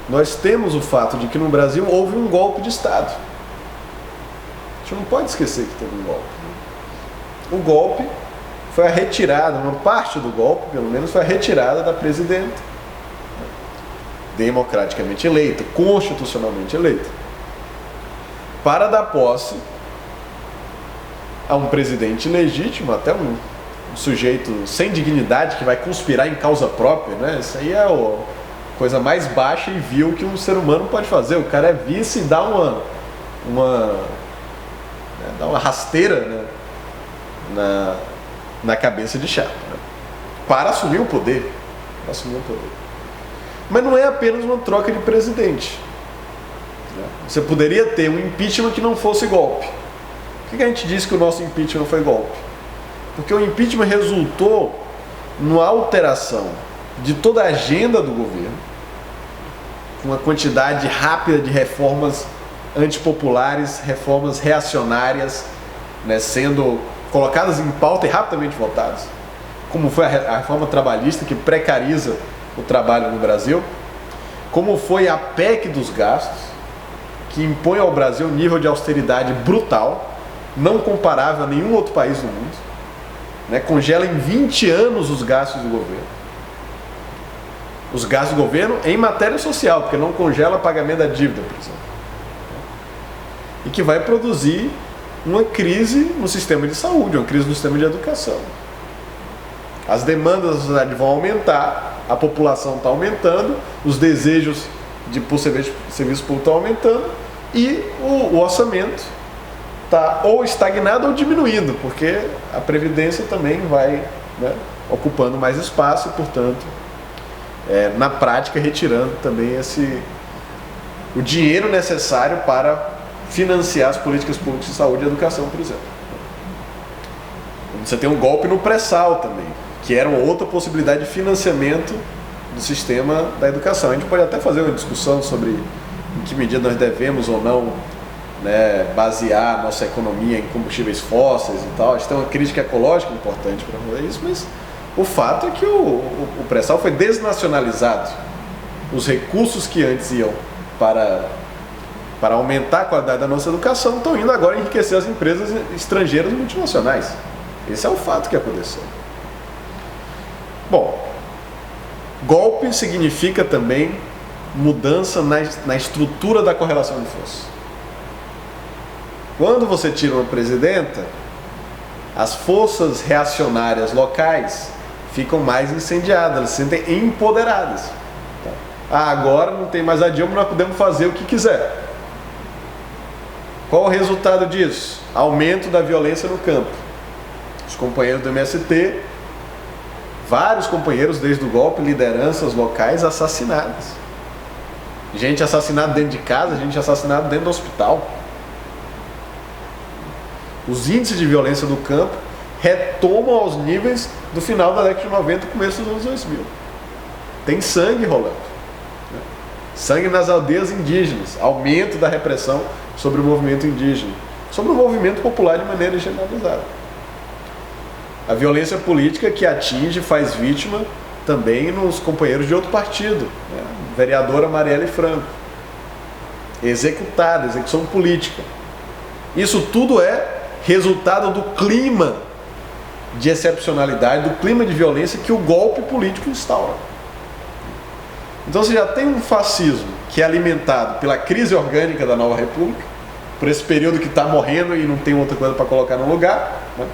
nós temos o fato de que no Brasil houve um golpe de Estado. A gente não pode esquecer que teve um golpe. O golpe foi a retirada, uma parte do golpe, pelo menos, foi a retirada da presidenta, democraticamente eleita, constitucionalmente eleita, para dar posse a um presidente legítimo, até um sujeito sem dignidade que vai conspirar em causa própria, né? Isso aí é a coisa mais baixa e vil que um ser humano pode fazer. O cara é vice e dá uma rasteira, né, na cabeça de chapa, né, para assumir o poder. Mas não é apenas uma troca de presidente. Você poderia ter um impeachment que não fosse golpe. Por que a gente diz que o nosso impeachment foi golpe? Porque o impeachment resultou numa alteração de toda a agenda do governo, uma quantidade rápida de reformas antipopulares, reformas reacionárias, né, sendo colocadas em pauta e rapidamente votadas, como foi a reforma trabalhista, que precariza o trabalho no Brasil, como foi a PEC dos gastos, que impõe ao Brasil um nível de austeridade brutal, não comparável a nenhum outro país do mundo, né, congela em 20 anos os gastos do governo. Os gastos do governo em matéria social, porque não congela pagamento da dívida, por exemplo. E que vai produzir uma crise no sistema de saúde, uma crise no sistema de educação. As demandas da sociedade vão aumentar, a população está aumentando, os desejos por serviço público estão aumentando, e o orçamento está ou estagnado ou diminuindo, porque a Previdência também vai, né, ocupando mais espaço e, portanto, na prática, retirando também o dinheiro necessário para financiar as políticas públicas de saúde e educação, por exemplo. Você tem um golpe no pré-sal também, que era uma outra possibilidade de financiamento do sistema da educação. A gente pode até fazer uma discussão sobre em que medida nós devemos ou não, né, basear nossa economia em combustíveis fósseis e tal. A gente tem uma crítica ecológica importante para fazer isso, mas o fato é que o pré-sal foi desnacionalizado. Os recursos que antes iam para aumentar a qualidade da nossa educação estão indo agora enriquecer as empresas estrangeiras multinacionais. Esse é o fato que aconteceu. Bom, golpe significa também mudança na estrutura da correlação de forças. Quando você tira uma presidenta, as forças reacionárias locais ficam mais incendiadas, elas se sentem empoderadas. Agora não tem mais a Dilma, nós podemos fazer o que quiser. Qual o resultado disso? Aumento da violência no campo. Os companheiros do MST, vários companheiros desde o golpe, lideranças locais assassinadas. Gente assassinada dentro de casa, gente assassinada dentro do hospital. Os índices de violência no campo retomam aos níveis do final da década de 90 e começo dos anos 2000. Tem sangue rolando. Sangue nas aldeias indígenas, aumento da repressão sobre o movimento indígena, sobre o movimento popular de maneira generalizada. A violência política que atinge, faz vítima também nos companheiros de outro partido, né? Vereadora Marielle Franco, executada, execução política. Isso tudo é resultado do clima de excepcionalidade, do clima de violência que o golpe político instaura. Então você já tem um fascismo que é alimentado pela crise orgânica da nova república, por esse período que está morrendo e não tem outra coisa para colocar no lugar, né?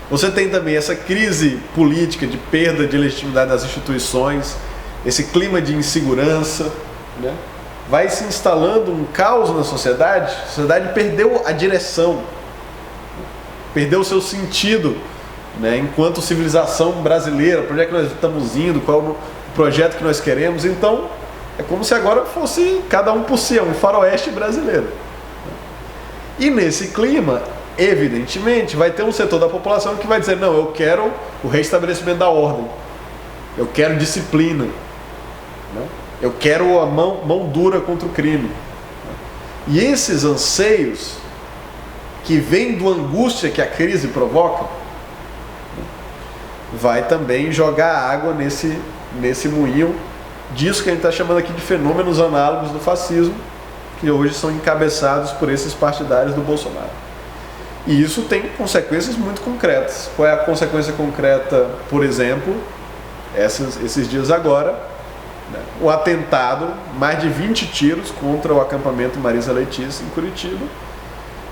Você tem também essa crise política de perda de legitimidade das instituições, esse clima de insegurança, né? Vai se instalando um caos na sociedade, a sociedade perdeu a direção, perdeu o seu sentido, né? Enquanto civilização brasileira, para onde é que nós estamos indo, qual é o projeto que nós queremos. Então é como se agora fosse cada um por si, um faroeste brasileiro. E nesse clima, evidentemente, vai ter um setor da população que vai dizer: não, eu quero o restabelecimento da ordem, eu quero disciplina, né? Eu quero a mão dura contra o crime. E esses anseios que vêm da angústia que a crise provoca, vai também jogar água nesse moinho disso que a gente está chamando aqui de fenômenos análogos do fascismo, que hoje são encabeçados por esses partidários do Bolsonaro. E isso tem consequências muito concretas. Qual é a consequência concreta, por exemplo, esses dias agora, né? O atentado, mais de 20 tiros contra o acampamento Marisa Letícia, em Curitiba,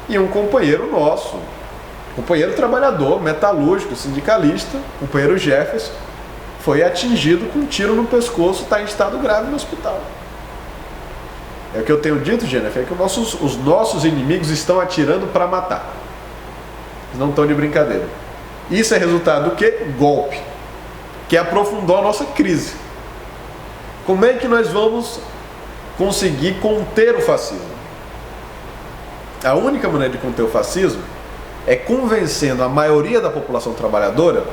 e um companheiro nosso, companheiro trabalhador, metalúrgico, sindicalista, companheiro Jefferson, foi atingido com um tiro no pescoço, está em estado grave no hospital. É o que eu tenho dito, Jennifer, é que os nossos inimigos estão atirando para matar. Eles não estão de brincadeira. Isso é resultado do quê? Golpe, que aprofundou a nossa crise. Como é que nós vamos conseguir conter o fascismo? A única maneira de conter o fascismo é convencendo a maioria da população trabalhadora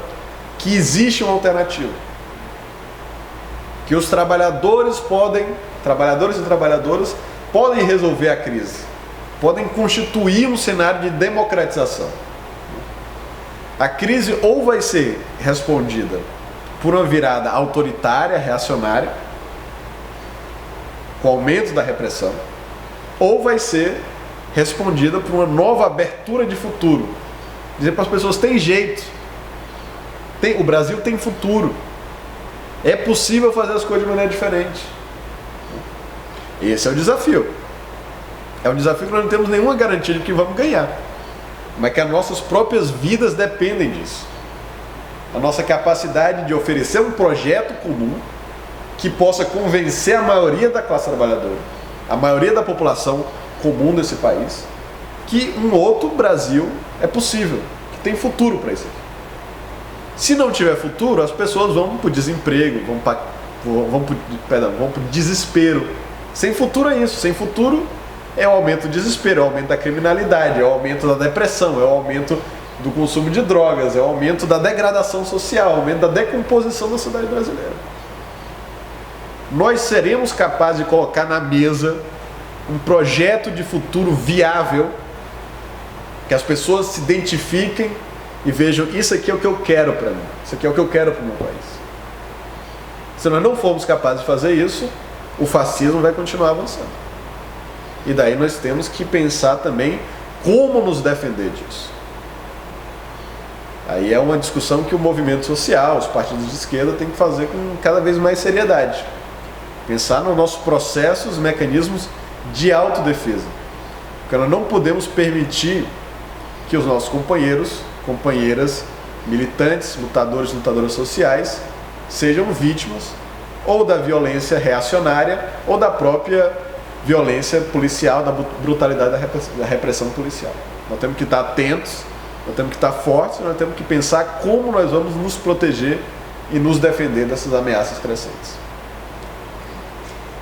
que existe uma alternativa. Que os trabalhadores e trabalhadoras podem resolver a crise, podem constituir um cenário de democratização. A crise ou vai ser respondida por uma virada autoritária, reacionária, com aumento da repressão, ou vai ser respondida por uma nova abertura de futuro. Dizer para as pessoas: tem jeito, o Brasil tem futuro, é possível fazer as coisas de maneira diferente. Esse é o desafio. É um desafio que nós não temos nenhuma garantia de que vamos ganhar, mas que as nossas próprias vidas dependem disso. A nossa capacidade de oferecer um projeto comum que possa convencer a maioria da classe trabalhadora, a maioria da população comum desse país, que um outro Brasil é possível, que tem futuro para isso aqui. Se não tiver futuro, as pessoas vão para o desemprego, vão para o desespero. Sem futuro é isso. Sem futuro é o aumento do desespero, é o aumento da criminalidade, é o aumento da depressão, é o aumento do consumo de drogas, é o aumento da degradação social, é o aumento da decomposição da sociedade brasileira. Nós seremos capazes de colocar na mesa um projeto de futuro viável, que as pessoas se identifiquem e vejam: isso aqui é o que eu quero para mim, isso aqui é o que eu quero para o meu país. Se nós não formos capazes de fazer isso, o fascismo vai continuar avançando. E daí nós temos que pensar também como nos defender disso. Aí é uma discussão que o movimento social, os partidos de esquerda têm que fazer com cada vez mais seriedade. Pensar nos nossos processos, mecanismos de autodefesa. Porque nós não podemos permitir que os nossos companheiros, companheiras, militantes, lutadores e lutadoras sociais sejam vítimas ou da violência reacionária ou da própria violência policial, da brutalidade da repressão policial. Nós temos que estar atentos, nós temos que estar fortes, nós temos que pensar como nós vamos nos proteger e nos defender dessas ameaças crescentes.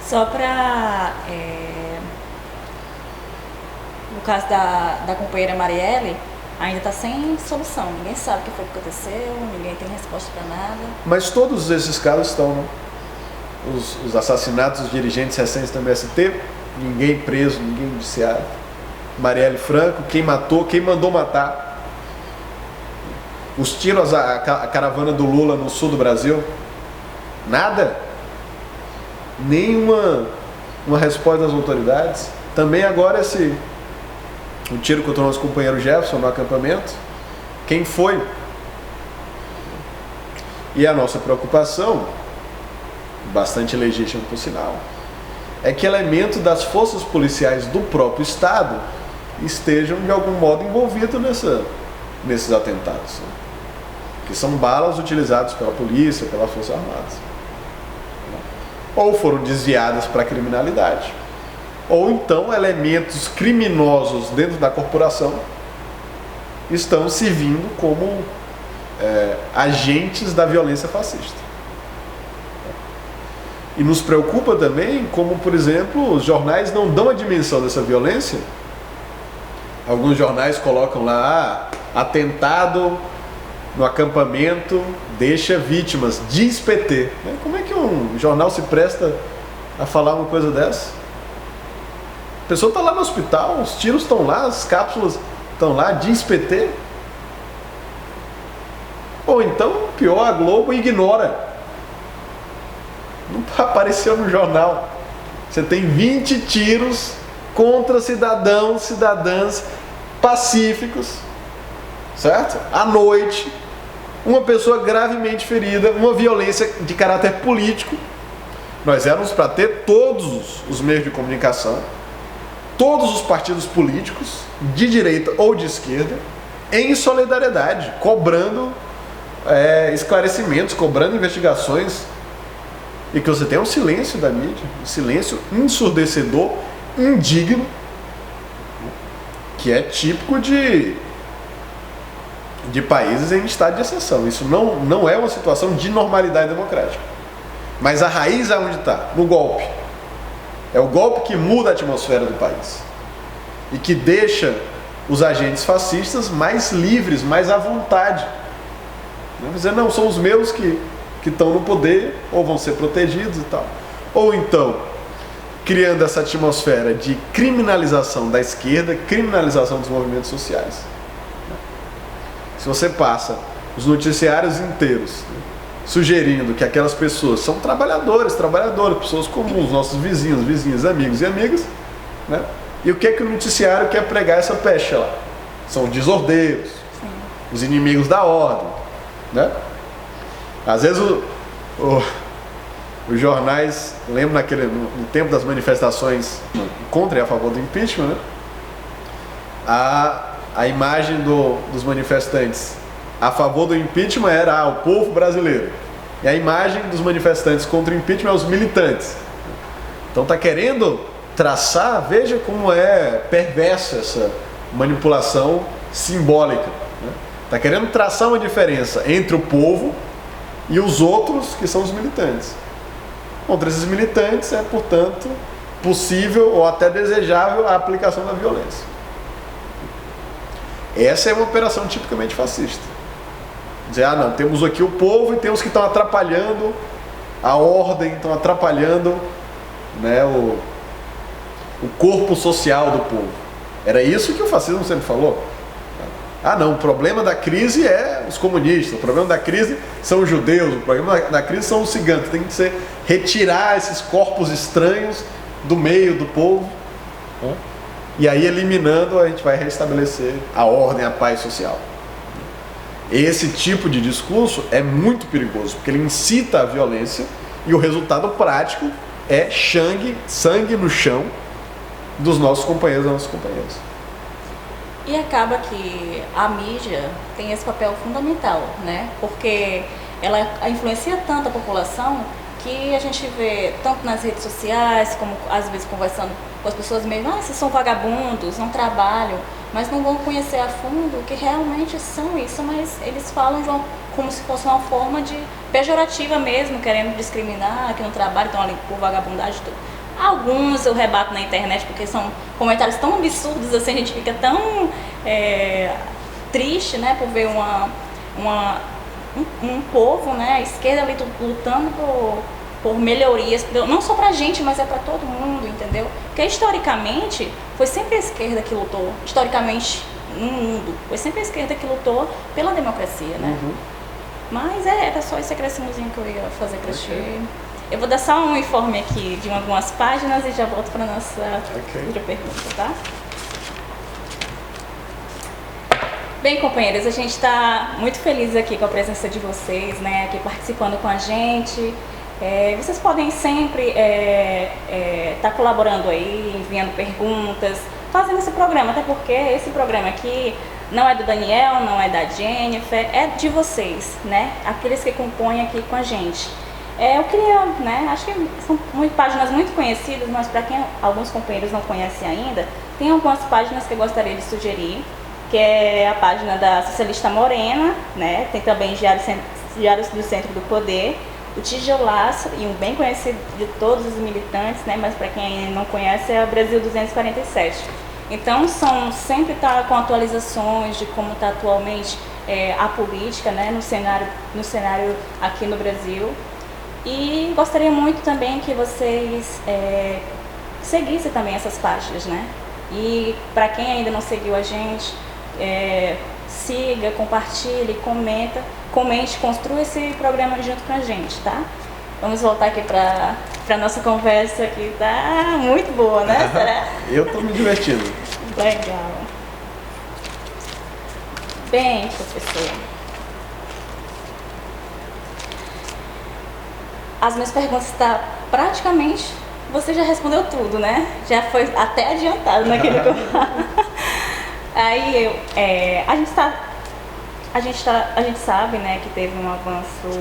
Só para... no caso da companheira Marielle, ainda está sem solução. Ninguém sabe o que foi que aconteceu, ninguém tem resposta para nada. Mas todos esses casos estão, né? Os assassinatos dos dirigentes recentes do MST, ninguém preso, ninguém indiciado. Marielle Franco, quem matou, quem mandou matar. Os tiros à caravana do Lula no sul do Brasil, nada. Nenhuma uma resposta das autoridades. Também agora o tiro contra o nosso companheiro Jefferson no acampamento. Quem foi? E a nossa preocupação, bastante legítima por sinal, é que elementos das forças policiais do próprio Estado estejam de algum modo envolvidos nesses atentados, né? Que são balas utilizadas pela polícia, pelas Forças Armadas, ou foram desviadas para a criminalidade, ou então elementos criminosos dentro da corporação estão servindo como agentes da violência fascista. E nos preocupa também como, por exemplo, os jornais não dão a dimensão dessa violência. Alguns jornais colocam lá, atentado no acampamento deixa vítimas, diz PT. Como é que um jornal se presta a falar uma coisa dessa? A pessoa está lá no hospital, os tiros estão lá, as cápsulas estão lá, diz PT. Ou então, pior, a Globo ignora. Não apareceu no jornal. Você tem 20 tiros contra cidadãos, cidadãs pacíficos, certo? À noite, uma pessoa gravemente ferida, uma violência de caráter político. Nós éramos para ter todos os meios de comunicação, todos os partidos políticos, de direita ou de esquerda, em solidariedade, cobrando esclarecimentos, cobrando investigações. E que você tenha um silêncio da mídia, um silêncio ensurdecedor, indigno, que é típico de países em estado de exceção. Isso não é uma situação de normalidade democrática. Mas a raiz é onde está? No golpe. É o golpe que muda a atmosfera do país e que deixa os agentes fascistas mais livres, mais à vontade. Não dizer, não, são os meus que estão no poder, ou vão ser protegidos e tal. Ou então, criando essa atmosfera de criminalização da esquerda, criminalização dos movimentos sociais. Se você passa os noticiários inteiros sugerindo que aquelas pessoas são trabalhadoras, pessoas comuns, nossos vizinhos, vizinhas, amigos e amigas, né? E o que é que o noticiário quer pregar essa pecha lá? São desordeiros, os inimigos da ordem, né? Às vezes os jornais, lembro no tempo das manifestações contra e a favor do impeachment, né? A imagem dos manifestantes a favor do impeachment era o povo brasileiro. E a imagem dos manifestantes contra o impeachment é os militantes. Então está querendo traçar, veja como é perversa essa manipulação simbólica, né? Está querendo traçar uma diferença entre o povo e os outros, que são os militantes. Contra esses militantes é, portanto, possível ou até desejável a aplicação da violência. Essa é uma operação tipicamente fascista. Dizer, não, temos aqui o povo e temos que estão atrapalhando a ordem, estão atrapalhando, né, o corpo social do povo. Era isso que o fascismo sempre falou. Não, o problema da crise é os comunistas, o problema da crise são os judeus, o problema da crise são os ciganos. Tem que retirar esses corpos estranhos do meio do povo, né? E aí, eliminando, a gente vai restabelecer a ordem, a paz social. Esse tipo de discurso é muito perigoso, porque ele incita a violência e o resultado prático é sangue no chão dos nossos companheiros e das nossas companheiras. E acaba que a mídia tem esse papel fundamental, né? Porque ela influencia tanto a população que a gente vê tanto nas redes sociais, como às vezes conversando com as pessoas mesmo, esses são vagabundos, não trabalham, mas não vão conhecer a fundo o que realmente são isso, mas eles falam como se fosse uma forma de pejorativa mesmo, querendo discriminar, que não trabalham, estão ali por vagabundagem e tudo. Alguns eu rebato na internet porque são comentários tão absurdos assim, a gente fica tão triste, né, por ver um povo, né, a esquerda ali lutando por melhorias, não só pra gente, mas é pra todo mundo, entendeu? Porque historicamente foi sempre a esquerda que lutou, historicamente no mundo, foi sempre a esquerda que lutou pela democracia, né? Uhum. Mas era só esse acréscimozinho que eu ia fazer pra ti. Eu vou dar só um informe aqui de algumas páginas e já volto para nossa outra pergunta, tá? Bem, companheiros, a gente está muito feliz aqui com a presença de vocês, né? Aqui participando com a gente. Vocês podem sempre tá colaborando aí, enviando perguntas, fazendo esse programa, até porque esse programa aqui não é do Daniel, não é da Jennifer, é de vocês, né? Aqueles que compõem aqui com a gente. Eu queria, né, acho que são páginas muito conhecidas, mas para quem alguns companheiros não conhecem ainda, tem algumas páginas que eu gostaria de sugerir, que é a página da Socialista Morena, né? Tem também Diários do Centro do Poder, o Tijolaço e um bem conhecido de todos os militantes, né? Mas para quem não conhece é o Brasil 247. Então sempre tá com atualizações de como está atualmente a política, né? no cenário aqui no Brasil. E gostaria muito também que vocês seguissem também essas páginas, né? E para quem ainda não seguiu a gente, siga, compartilhe, comente, construa esse programa junto com a gente, tá? Vamos voltar aqui para nossa conversa que tá muito boa, né? Será? Eu tô me divertindo. Legal. Bem, professor. As minhas perguntas estão praticamente, você já respondeu tudo, né? Já foi até adiantado naquele que eu falo. Aí a gente sabe, né, que teve um avanço. Deixa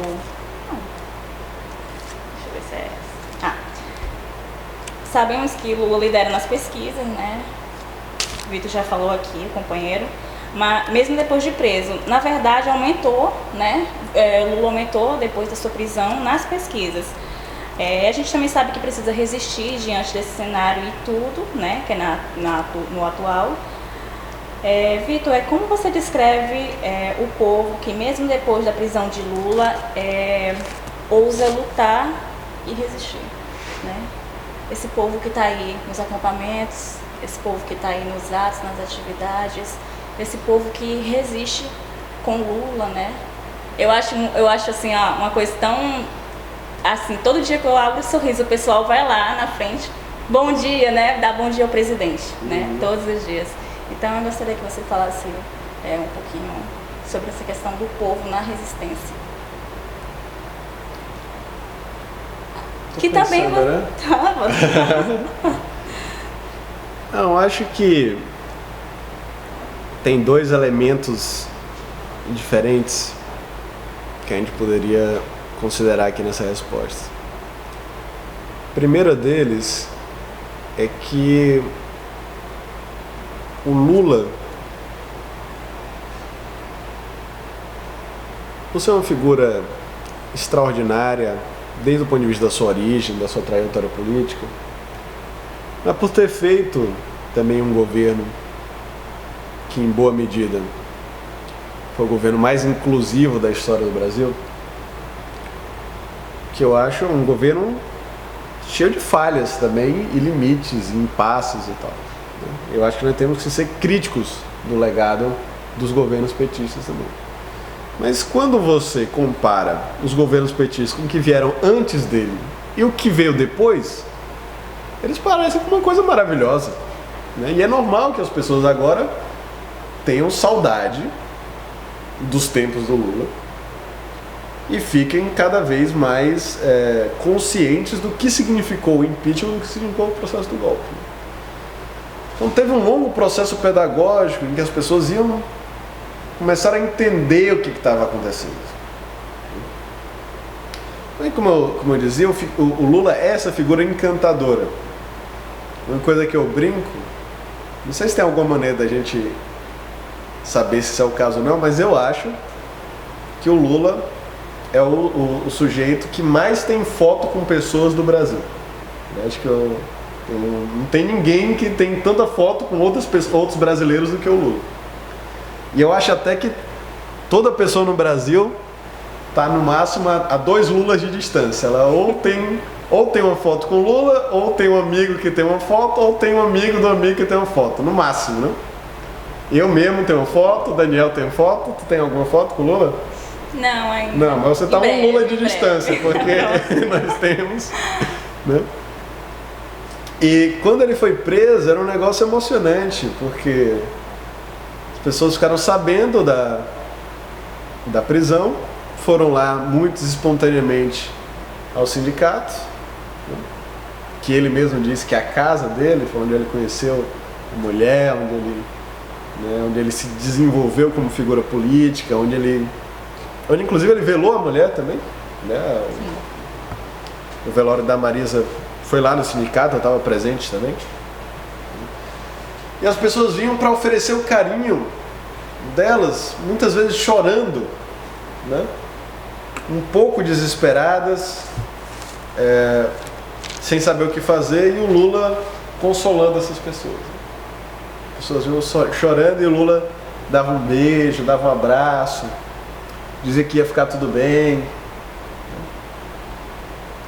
eu ver se é essa. Sabemos que Lula lidera nas pesquisas, né? O Vitor já falou aqui, o companheiro. Mas mesmo depois de preso, na verdade aumentou, né? Lula aumentou depois da sua prisão nas pesquisas. A gente também sabe que precisa resistir diante desse cenário e tudo, né? Que é no atual. Vitor, como você descreve o povo que mesmo depois da prisão de Lula ousa lutar e resistir, né? Esse povo que está aí nos acampamentos, esse povo que está aí nos atos, nas atividades, esse povo que resiste com Lula, né? Eu acho assim, uma coisa tão assim, todo dia que eu abro o sorriso, o pessoal vai lá na frente, bom dia, né? Dá bom dia ao presidente, né? Todos os dias. Então eu gostaria que você falasse um pouquinho sobre essa questão do povo na resistência. Que também né? Não, acho que tem dois elementos diferentes que a gente poderia considerar aqui nessa resposta. O primeiro deles é que o Lula, por ser uma figura extraordinária desde o ponto de vista da sua origem, da sua trajetória política, mas por ter feito também um governo que em boa medida foi o governo mais inclusivo da história do Brasil, que eu acho um governo cheio de falhas também e limites, e impasses e tal. Eu acho que nós temos que ser críticos do legado dos governos petistas também. Mas quando você compara os governos petistas com o que vieram antes dele e o que veio depois, eles parecem uma coisa maravilhosa, né? E é normal que as pessoas agora tenham saudade dos tempos do Lula e fiquem cada vez mais conscientes do que significou o impeachment e do que significou o processo do golpe. Então teve um longo processo pedagógico em que as pessoas começaram a entender o que estava acontecendo. E como eu dizia, o Lula é essa figura encantadora. Uma coisa que eu brinco, não sei se tem alguma maneira da gente saber se isso é o caso ou não, mas eu acho que o Lula é o sujeito que mais tem foto com pessoas do Brasil. Eu acho que não tem ninguém que tem tanta foto com outros brasileiros do que o Lula. E eu acho até que toda pessoa no Brasil está no máximo a 2 Lulas de distância. Ela ou tem uma foto com o Lula, ou tem um amigo que tem uma foto, ou tem um amigo do amigo que tem uma foto. No máximo, né? Eu mesmo tenho uma foto, o Daniel tem foto. Tu tem alguma foto com o Lula? Não, ainda. Não, mas você está um Lula de distância, porque nós temos... Né? E quando ele foi preso, era um negócio emocionante, porque as pessoas ficaram sabendo da prisão, foram lá muitos espontaneamente ao sindicato, né? Que ele mesmo disse que a casa dele foi onde ele conheceu a mulher, onde ele se desenvolveu como figura política, onde inclusive ele velou a mulher também, né? O velório da Marisa foi lá no sindicato, eu estava presente também. E as pessoas vinham para oferecer o carinho delas, muitas vezes chorando, né? Um pouco desesperadas, sem saber o que fazer, e o Lula consolando essas pessoas. As pessoas vinham chorando e o Lula dava um beijo, dava um abraço, dizia que ia ficar tudo bem.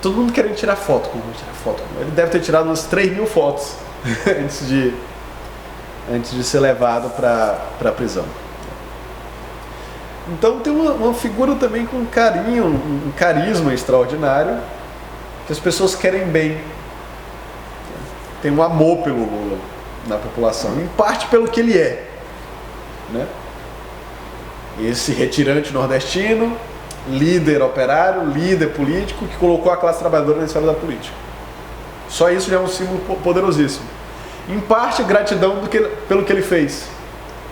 Todo mundo querendo tirar foto. Ele deve ter tirado umas 3.000 fotos antes de ser levado para a prisão. Então tem uma figura também com carinho, um carisma extraordinário, que as pessoas querem bem. Tem um amor pelo Lula na população, em parte pelo que ele é, né? Esse retirante nordestino, líder operário, líder político, que colocou a classe trabalhadora na esfera da política. Só isso já é um símbolo poderosíssimo. Em parte, gratidão pelo que ele fez.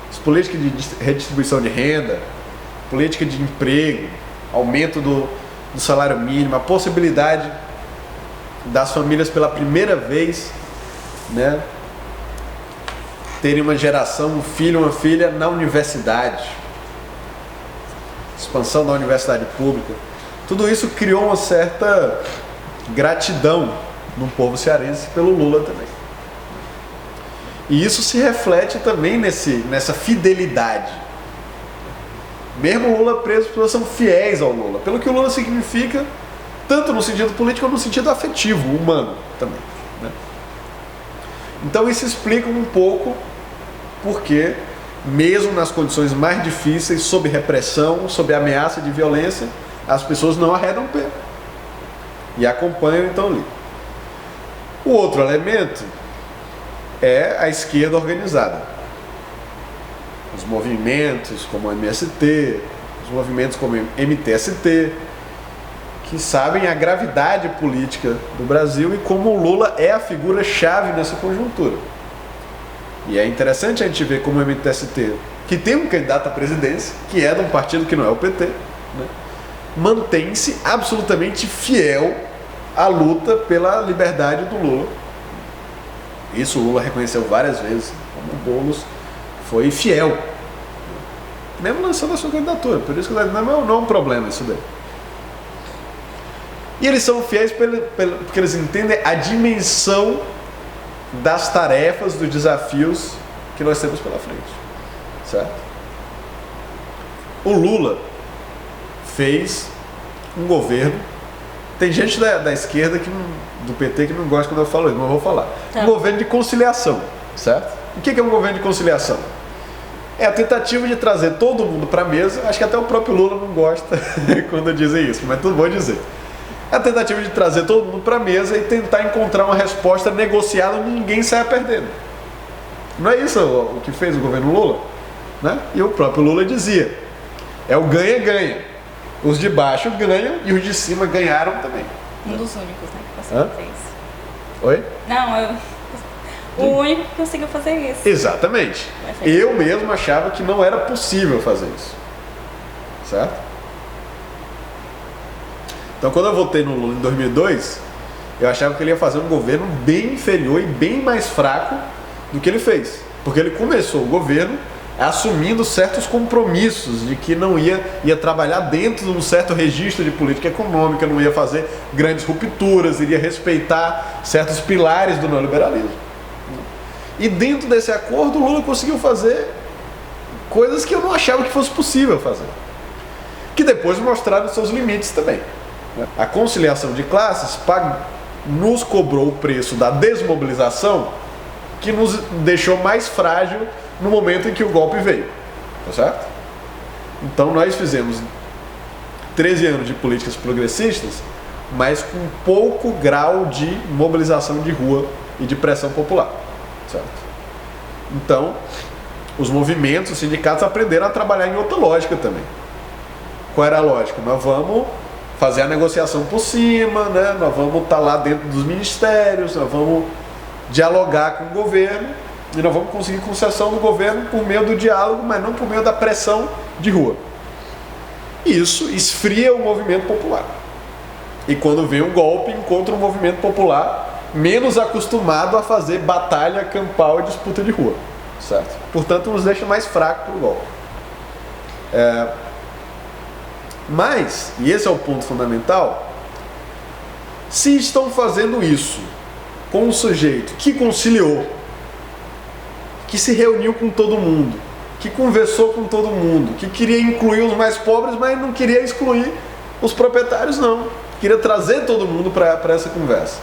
As políticas de redistribuição de renda, política de emprego, aumento do salário mínimo, a possibilidade das famílias pela primeira vez, né, terem uma geração, um filho, uma filha na universidade. Expansão da universidade pública, tudo isso criou uma certa gratidão no povo cearense pelo Lula também. E isso se reflete também nessa fidelidade. Mesmo o Lula preso, as pessoas são fiéis ao Lula, pelo que o Lula significa, tanto no sentido político quanto no sentido afetivo, humano também, né? Então isso explica um pouco porque, mesmo nas condições mais difíceis, sob repressão, sob ameaça de violência, as pessoas não arredam o pé e acompanham então ali. O outro elemento é a esquerda organizada. Os movimentos como o MST, os movimentos como o MTST, que sabem a gravidade política do Brasil e como o Lula é a figura-chave nessa conjuntura. E é interessante a gente ver como o MTST, que tem um candidato à presidência, que é de um partido que não é o PT, né, mantém-se absolutamente fiel à luta pela liberdade do Lula. Isso o Lula reconheceu várias vezes, como o Boulos foi fiel, mesmo lançando a sua candidatura. Por isso que não é um problema isso daí. E eles são fiéis porque eles entendem a dimensão das tarefas, dos desafios que nós temos pela frente, certo? O Lula fez um governo, tem gente da esquerda, do PT, que não gosta quando eu falo isso, mas eu vou falar. Um governo de conciliação, certo? O que é um governo de conciliação? É a tentativa de trazer todo mundo para a mesa. Acho que até o próprio Lula não gosta quando dizem isso, mas tudo bom dizer. A tentativa de trazer todo mundo para a mesa e tentar encontrar uma resposta negociada onde ninguém saia perdendo. Não é isso o que fez o governo Lula? Né? E o próprio Lula dizia, é o ganha-ganha. Os de baixo ganham e os de cima ganharam também. Um dos únicos, né, que você fez. Oi? Não, O único que conseguiu fazer isso. Exatamente. Eu mesmo achava que não era possível fazer isso. Certo? Então, quando eu votei no Lula em 2002, eu achava que ele ia fazer um governo bem inferior e bem mais fraco do que ele fez. Porque ele começou o governo assumindo certos compromissos de que não ia trabalhar dentro de um certo registro de política econômica, não ia fazer grandes rupturas, iria respeitar certos pilares do neoliberalismo. E dentro desse acordo, o Lula conseguiu fazer coisas que eu não achava que fosse possível fazer, que depois mostraram seus limites também. A conciliação de classes nos cobrou o preço da desmobilização, que nos deixou mais frágil no momento em que o golpe veio, tá certo? Então nós fizemos 13 anos de políticas progressistas, mas com pouco grau de mobilização de rua e de pressão popular, certo? Então, os movimentos, os sindicatos aprenderam a trabalhar em outra lógica também. Qual era a lógica? Nós vamos fazer a negociação por cima, né? Nós vamos estar lá dentro dos ministérios, nós vamos dialogar com o governo, e nós vamos conseguir concessão do governo por meio do diálogo, mas não por meio da pressão de rua. Isso esfria o movimento popular. E quando vem um golpe, encontra um movimento popular menos acostumado a fazer batalha campal e disputa de rua. Certo? Portanto, nos deixa mais fraco para o golpe. Mas, e esse é o ponto fundamental, se estão fazendo isso com um sujeito que conciliou, que se reuniu com todo mundo, que conversou com todo mundo, que queria incluir os mais pobres, mas não queria excluir os proprietários, não. Queria trazer todo mundo para essa conversa,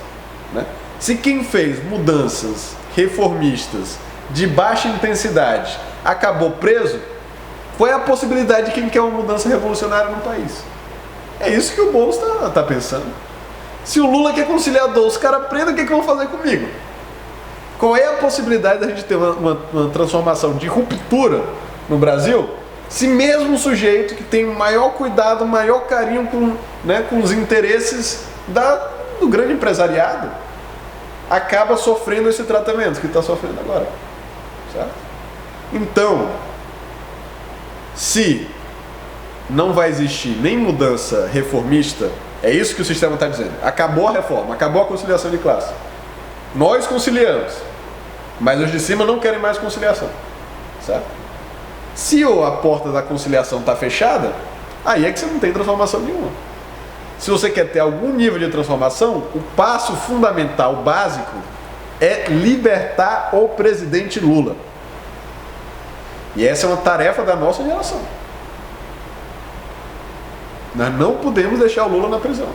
né? Se quem fez mudanças reformistas de baixa intensidade acabou preso, qual é a possibilidade de quem quer uma mudança revolucionária no país? É isso que o Boulos está pensando. Se o Lula quer conciliador, os caras prendem, o que vão fazer comigo? Qual é a possibilidade da gente ter uma transformação de ruptura no Brasil, se mesmo um sujeito que tem maior cuidado, maior carinho com os interesses do grande empresariado, acaba sofrendo esse tratamento que está sofrendo agora? Certo? Então, se não vai existir nem mudança reformista, é isso que o sistema está dizendo. Acabou a reforma, acabou a conciliação de classe. Nós conciliamos, mas os de cima não querem mais conciliação. Certo? Se a porta da conciliação está fechada, aí é que você não tem transformação nenhuma. Se você quer ter algum nível de transformação, o passo fundamental, básico, é libertar o presidente Lula. E essa é uma tarefa da nossa geração. Nós não podemos deixar o Lula na prisão.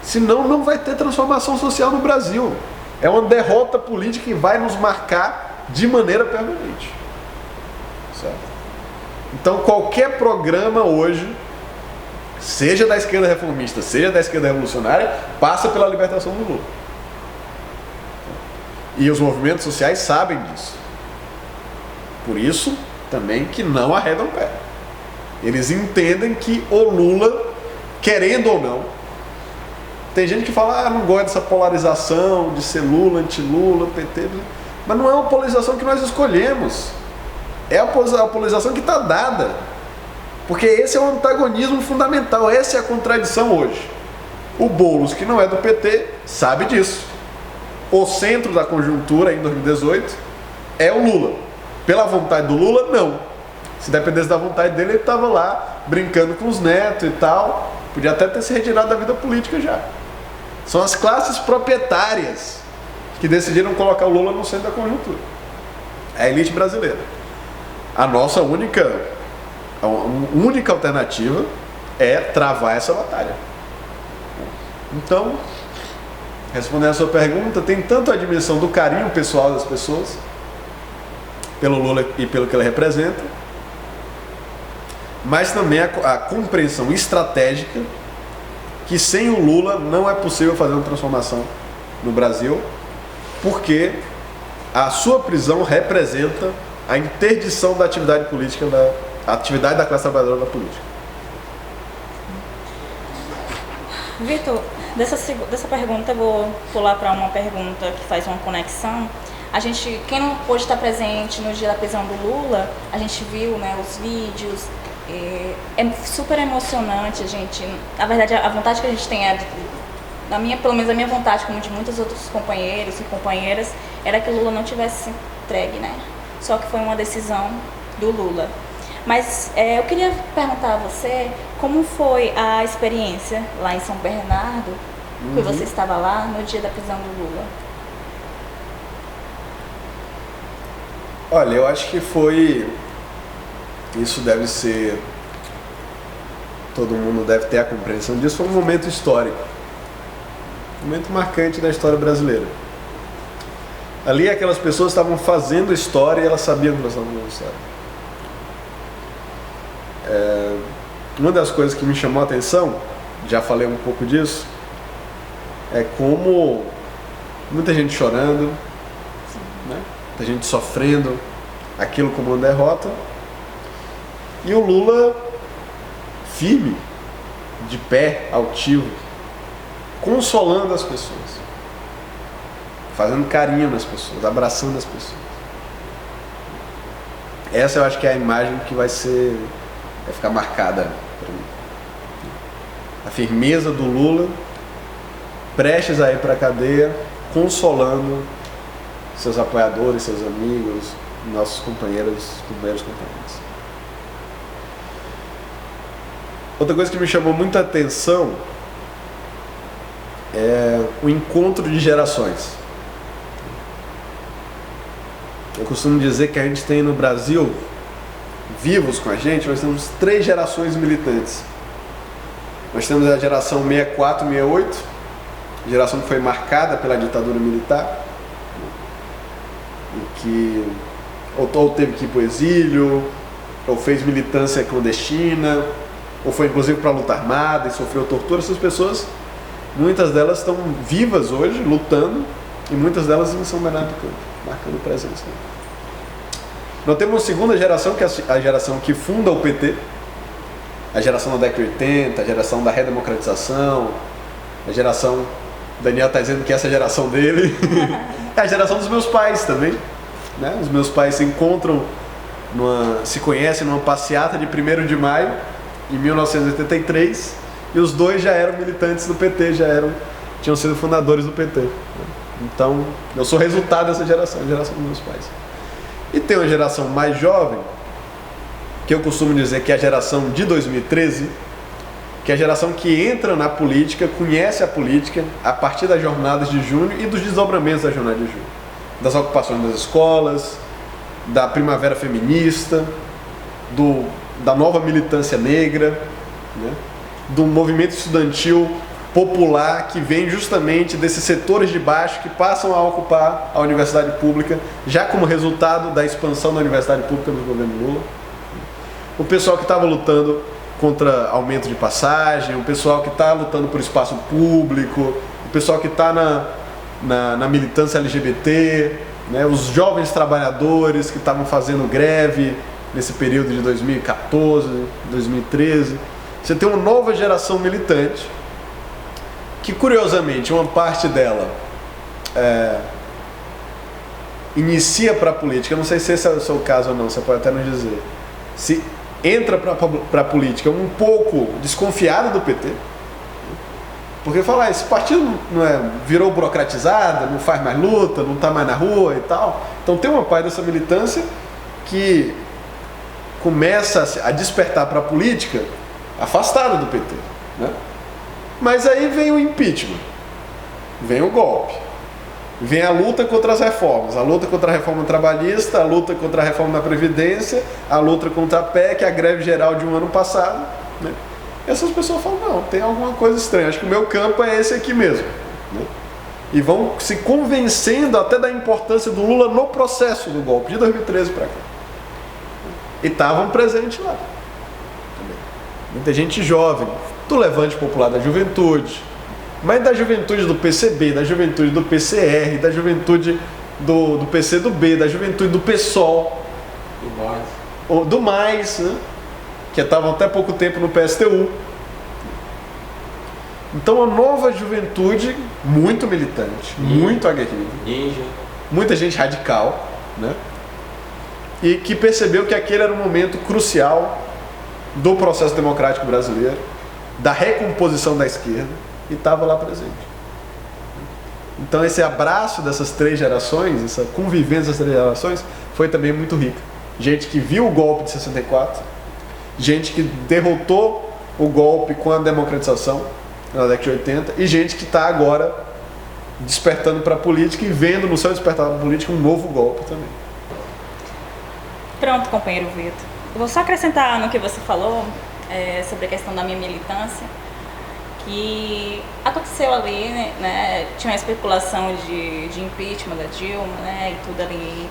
Senão não vai ter transformação social no Brasil. É uma derrota política que vai nos marcar de maneira permanente. Certo? Então qualquer programa hoje, seja da esquerda reformista, seja da esquerda revolucionária, passa pela libertação do Lula. E os movimentos sociais sabem disso. Por isso, também, que não arredam o pé. Eles entendem que o Lula, querendo ou não, tem gente que fala, não gosta dessa polarização, de ser Lula, anti-Lula, PT, mas não é uma polarização que nós escolhemos. É a polarização que está dada. Porque esse é o antagonismo fundamental, essa é a contradição hoje. O Boulos, que não é do PT, sabe disso. O centro da conjuntura em 2018 é o Lula. Pela vontade do Lula, não. Se dependesse da vontade dele, ele estava lá brincando com os netos e tal. Podia até ter se retirado da vida política já. São as classes proprietárias que decidiram colocar o Lula no centro da conjuntura. É a elite brasileira. A nossa única alternativa é travar essa batalha. Então, respondendo a sua pergunta, tem tanto a dimensão do carinho pessoal das pessoas pelo Lula e pelo que ele representa, mas também a compreensão estratégica que sem o Lula não é possível fazer uma transformação no Brasil, porque a sua prisão representa a interdição da atividade política, da atividade da classe trabalhadora na política. Vitor, dessa pergunta eu vou pular para uma pergunta que faz uma conexão. quem não pôde estar presente no dia da prisão do Lula, a gente viu, né, os vídeos, é super emocionante, na verdade a vontade que a gente tem pelo menos a minha vontade, como de muitos outros companheiros e companheiras, era que o Lula não tivesse se entregue, né? Só que foi uma decisão do Lula. Mas eu queria perguntar a você como foi a experiência lá em São Bernardo, que você estava lá no dia da prisão do Lula. Olha, eu acho que isso deve ser, todo mundo deve ter a compreensão disso, foi um momento histórico, um momento marcante da história brasileira. Ali aquelas pessoas estavam fazendo história e elas sabiam que elas estavam fazendo história. Uma das coisas que me chamou a atenção, já falei um pouco disso, é como muita gente chorando, né? Muita gente sofrendo aquilo como uma derrota, e o Lula firme, de pé, altivo, consolando as pessoas, fazendo carinho nas pessoas, abraçando as pessoas. Essa eu acho que é a imagem que vai ficar marcada para mim. A firmeza do Lula, prestes a ir para a cadeia, consolando seus apoiadores, seus amigos, nossos companheiros. Outra coisa que me chamou muita atenção é o encontro de gerações. Eu costumo dizer que a gente tem no Brasil, vivos com a gente, nós temos 3 gerações militantes. Nós temos a geração 64, 68, geração que foi marcada pela ditadura militar, e que ou teve que ir para o exílio, ou fez militância clandestina, ou foi inclusive para a luta armada e sofreu tortura. Essas pessoas, muitas delas estão vivas hoje, lutando, e muitas delas em São Bernardo do Campo, marcando presença. Nós temos uma segunda geração, que é a geração que funda o PT, a geração da década de 80, a geração da redemocratização, a geração, o Daniel está dizendo que essa é a geração dele, é a geração dos meus pais também, né? Os meus pais se encontram, se conhecem numa passeata de 1º de maio, em 1983, e os dois já eram militantes do PT, tinham sido fundadores do PT. Então, eu sou resultado dessa geração, a geração dos meus pais. E tem uma geração mais jovem, que eu costumo dizer que é a geração de 2013, que é a geração que entra na política, conhece a política a partir das jornadas de junho e dos desdobramentos da jornada de junho, das ocupações das escolas, da primavera feminista, da nova militância negra, né? Do movimento estudantil popular que vem justamente desses setores de baixo que passam a ocupar a universidade pública, já como resultado da expansão da universidade pública no governo Lula. O pessoal que estava lutando contra aumento de passagem, o pessoal que está lutando por espaço público, o pessoal que está na militância LGBT, né? Os jovens trabalhadores que estavam fazendo greve nesse período de 2014, 2013. Você tem uma nova geração militante que, curiosamente, uma parte dela inicia para a política. Eu não sei se esse é o seu caso ou não, você pode até nos dizer. Se entra para a política um pouco desconfiado do PT, porque fala, esse partido virou burocratizado, não faz mais luta, não está mais na rua e tal. Então tem uma parte dessa militância que começa a despertar para a política afastada do PT, né? Mas aí vem o impeachment, vem o golpe, vem a luta contra as reformas, a luta contra a reforma trabalhista, a luta contra a reforma da Previdência, a luta contra a PEC, a greve geral de um ano passado, né? E essas pessoas falam, não, tem alguma coisa estranha, acho que o meu campo é esse aqui mesmo, né? E vão se convencendo até da importância do Lula no processo do golpe, de 2013 para cá. E estavam presentes lá. Muita gente jovem, do Levante Popular da Juventude, mas da juventude do PCB, da juventude do PCR, da juventude do PCdoB, da juventude do PSOL, do Mais, né? Que estavam até pouco tempo no PSTU. Então a nova juventude muito militante, muito aguerrida. muita gente radical, né? E que percebeu que aquele era um momento crucial do processo democrático brasileiro, da recomposição da esquerda, e estava lá presente. Então esse abraço dessas 3 gerações, essa convivência das 3 gerações, foi também muito rica. Gente que viu o golpe de 64, gente que derrotou o golpe com a democratização na década de 80, e gente que está agora despertando para a política e vendo no seu despertar para a política um novo golpe também. Pronto, companheiro Vitor. Eu vou só acrescentar no que você falou sobre a questão da minha militância, que aconteceu ali, né, tinha uma especulação de impeachment da Dilma, né, e tudo ali.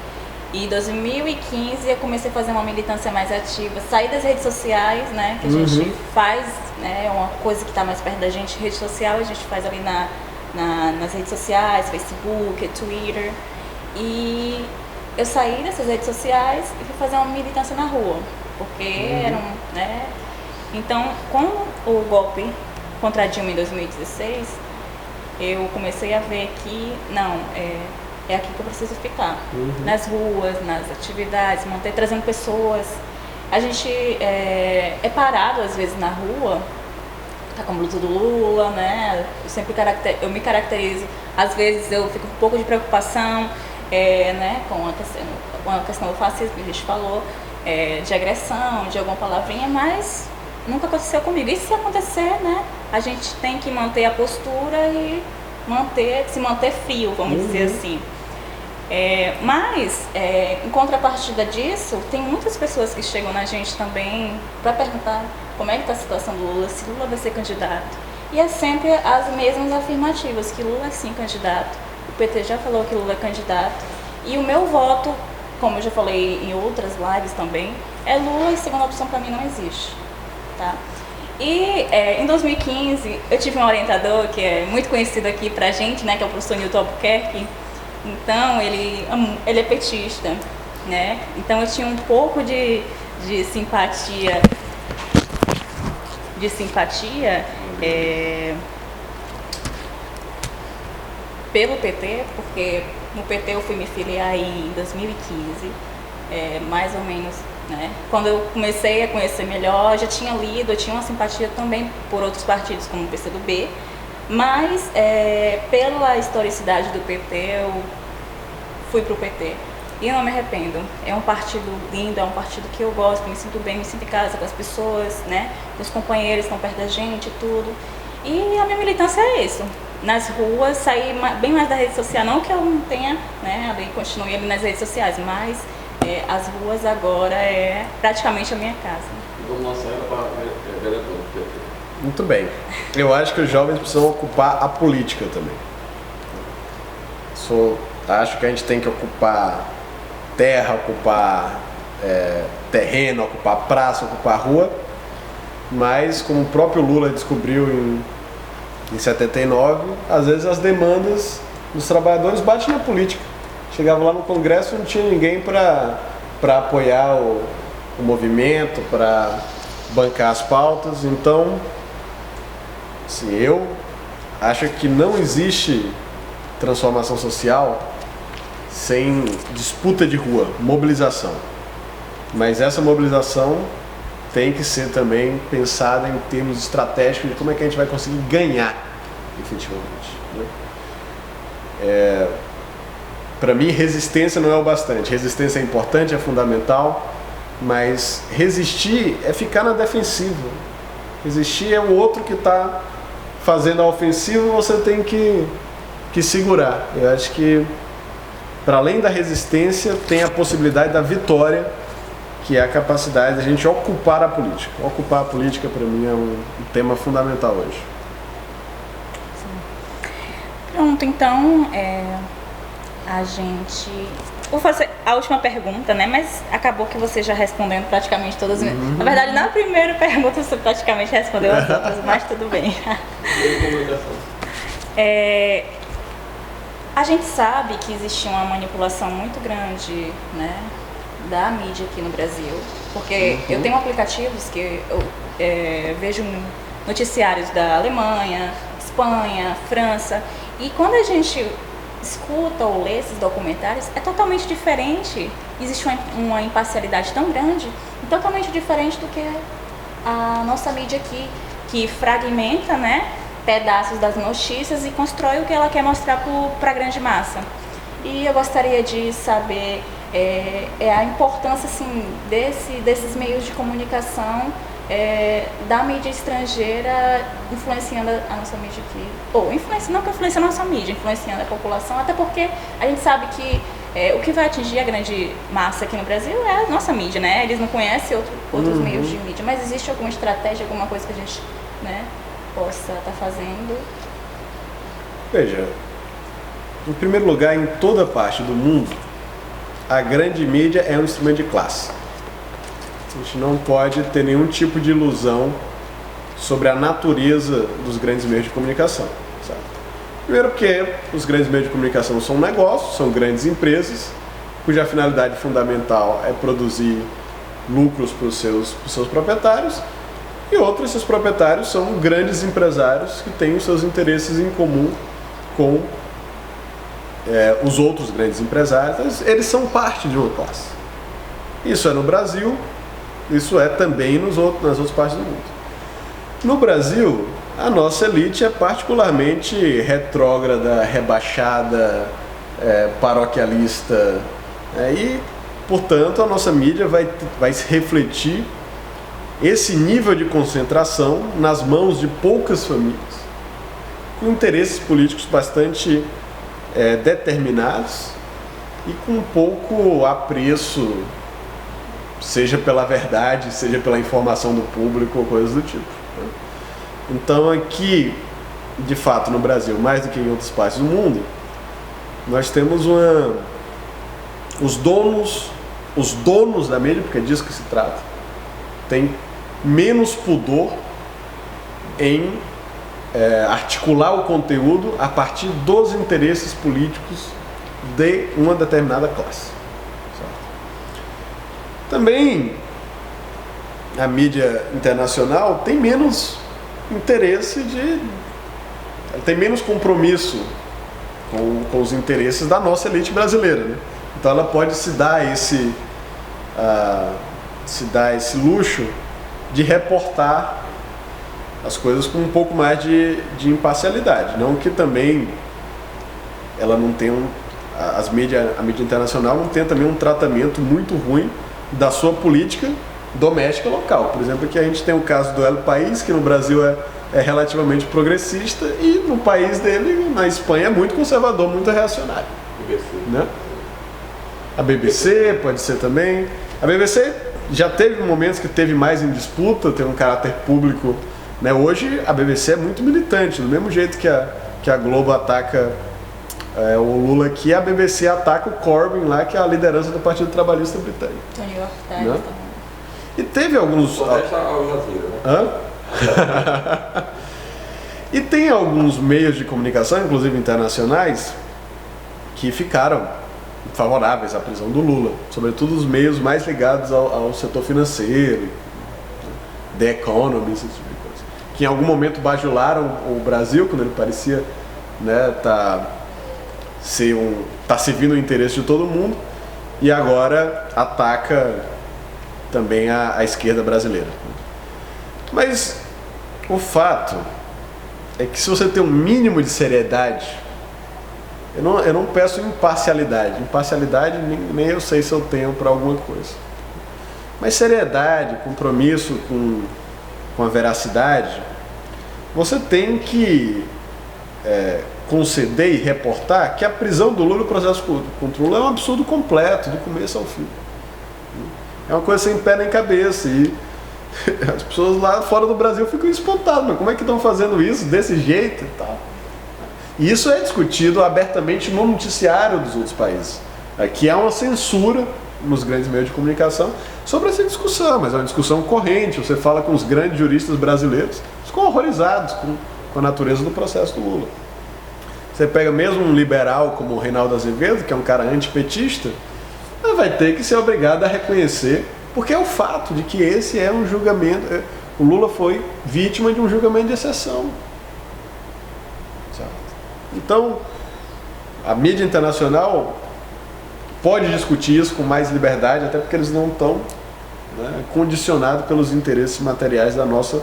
E em 2015 eu comecei a fazer uma militância mais ativa, sair das redes sociais, né, que a gente faz, né, uma coisa que está mais perto da gente, rede social, a gente faz ali nas redes sociais, Facebook, Twitter. E eu saí dessas redes sociais e fui fazer uma militância na rua, porque eram, né. Então, com o golpe contra a Dilma em 2016, eu comecei a ver que, não, é aqui que eu preciso ficar. Nas ruas, nas atividades, trazendo pessoas. A gente é parado, às vezes, na rua, tá com a blusa do Lula, né? Eu me caracterizo, às vezes eu fico com um pouco de preocupação, né, com a questão do fascismo que a gente falou, de agressão, de alguma palavrinha, mas nunca aconteceu comigo. E se acontecer, né, a gente tem que manter a postura e se manter frio, vamos dizer assim. Mas, em contrapartida disso, tem muitas pessoas que chegam na gente também para perguntar como é que está a situação do Lula, se Lula vai ser candidato. E é sempre as mesmas afirmativas, que Lula é sim candidato, o PT já falou que Lula é candidato, e o meu voto, como eu já falei em outras lives também, é Lula, e segunda opção para mim não existe. Tá? E em 2015 eu tive um orientador que é muito conhecido aqui pra gente, né, que é o professor Newton Albuquerque. Então ele é petista, né? Então eu tinha um pouco de simpatia pelo PT, porque no PT eu fui me filiar em 2015, mais ou menos, né? Quando eu comecei a conhecer melhor, eu já tinha lido, eu tinha uma simpatia também por outros partidos como o PCdoB, mas pela historicidade do PT eu fui pro PT e eu não me arrependo. É um partido lindo, é um partido que eu gosto, me sinto bem, me sinto em casa com as pessoas, né? Os companheiros estão perto da gente, tudo. E a minha militância é isso. Nas ruas, sair bem mais da rede social, não que eu não tenha, né, ali, continue ali nas redes sociais, mas as ruas agora é praticamente a minha casa. Vamos lançar ela para vereador do PT. Muito bem. Eu acho que os jovens precisam ocupar a política também. Acho que a gente tem que ocupar terra, ocupar terreno, ocupar praça, ocupar rua, mas como o próprio Lula descobriu em 79, às vezes as demandas dos trabalhadores batem na política. Chegava lá no Congresso e não tinha ninguém para apoiar o movimento, para bancar as pautas. Então, assim, eu acho que não existe transformação social sem disputa de rua, mobilização. Mas essa mobilização tem que ser também pensada em termos estratégicos de como é que a gente vai conseguir ganhar efetivamente, né? Para mim, resistência não é o bastante. Resistência é importante, é fundamental, mas resistir é ficar na defensiva. Resistir é o outro que está fazendo a ofensiva, você tem que segurar. Eu acho que, para além da resistência, tem a possibilidade da vitória, que é a capacidade da gente ocupar a política. Ocupar a política, para mim, é um tema fundamental hoje. Pronto, então, vou fazer a última pergunta, né? Mas acabou que você já respondendo praticamente todas. Na verdade, na primeira pergunta você praticamente respondeu as outras, mas tudo bem. A gente sabe que existe uma manipulação muito grande, né, da mídia aqui no Brasil, porque eu tenho aplicativos que eu vejo noticiários da Alemanha, Espanha, França, e quando a gente escuta ou lê esses documentários, é totalmente diferente. Existe uma imparcialidade tão grande, e totalmente diferente do que a nossa mídia aqui, que fragmenta, né, pedaços das notícias e constrói o que ela quer mostrar para a grande massa. E eu gostaria de saber a importância assim, desses meios de comunicação, da mídia estrangeira influenciando a nossa mídia aqui. Ou não que influencia a nossa mídia, influenciando a população, até porque a gente sabe que o que vai atingir a grande massa aqui no Brasil é a nossa mídia, né? Eles não conhecem outros meios de mídia, mas existe alguma estratégia, alguma coisa que a gente, né, possa estar fazendo? Veja, em primeiro lugar, em toda parte do mundo, a grande mídia é um instrumento de classe. A gente não pode ter nenhum tipo de ilusão sobre a natureza dos grandes meios de comunicação. Sabe? Primeiro porque os grandes meios de comunicação são negócios, são grandes empresas, cuja finalidade fundamental é produzir lucros para os seus proprietários, e outros, esses proprietários são grandes empresários que têm os seus interesses em comum com os outros grandes empresários. Eles são parte de uma classe. Isso é no Brasil, isso é também nas outras partes do mundo. No Brasil, a nossa elite é particularmente retrógrada, rebaixada, paroquialista, e, portanto, a nossa mídia vai se refletir esse nível de concentração nas mãos de poucas famílias, com interesses políticos bastante determinados e com pouco apreço, seja pela verdade, seja pela informação do público ou coisas do tipo. Né? Então aqui, de fato, no Brasil, mais do que em outras partes do mundo, nós temos os donos da mídia, porque é disso que se trata, têm menos pudor em articular o conteúdo a partir dos interesses políticos de uma determinada classe. Também a mídia internacional tem menos interesse tem menos compromisso com os interesses da nossa elite brasileira, né? Então ela pode se dar esse luxo de reportar as coisas com um pouco mais de imparcialidade. Não que também ela não tenha a mídia internacional não tenha também um tratamento muito ruim da sua política doméstica local. Por exemplo, aqui a gente tem o caso do El País, que no Brasil é relativamente progressista, e no país dele, na Espanha, é muito conservador, muito reacionário. BBC. Né? A BBC pode ser também. A BBC já teve momentos que teve mais em disputa, tem um caráter público. Né? Hoje a BBC é muito militante, do mesmo jeito que a Globo ataca o Lula aqui, a BBC ataca o Corbyn lá, que é a liderança do Partido Trabalhista Britânico. New York Times Né? também. E teve alguns... Protesta ao Jazeera, né? Hã? E tem alguns meios de comunicação, inclusive internacionais, que ficaram favoráveis à prisão do Lula, sobretudo os meios mais ligados ao setor financeiro, The Economist, esse tipo de coisa, que em algum momento bajularam o Brasil, quando ele parecia, né, tá servindo o interesse de todo mundo, e agora ataca também a esquerda brasileira. Mas o fato é que se você tem um mínimo de seriedade, eu não peço imparcialidade. Imparcialidade nem eu sei se eu tenho para alguma coisa. Mas seriedade, compromisso com a veracidade, você tem que conceder e reportar que a prisão do Lula e o processo contra o Lula é um absurdo completo, do começo ao fim. É uma coisa sem pé nem cabeça, e as pessoas lá fora do Brasil ficam espantadas, mas como é que estão fazendo isso desse jeito e tal? E isso é discutido abertamente no noticiário dos outros países. Aqui há uma censura nos grandes meios de comunicação sobre essa discussão, mas é uma discussão corrente. Você fala com os grandes juristas brasileiros, eles ficam horrorizados com a natureza do processo do Lula. Você pega mesmo um liberal como o Reinaldo Azevedo, que é um cara antipetista, vai ter que ser obrigado a reconhecer, porque é o fato de que esse é um julgamento. O Lula foi vítima de um julgamento de exceção. Certo? Então, A mídia internacional pode discutir isso com mais liberdade, até porque eles não estão, né, condicionados pelos interesses materiais da nossa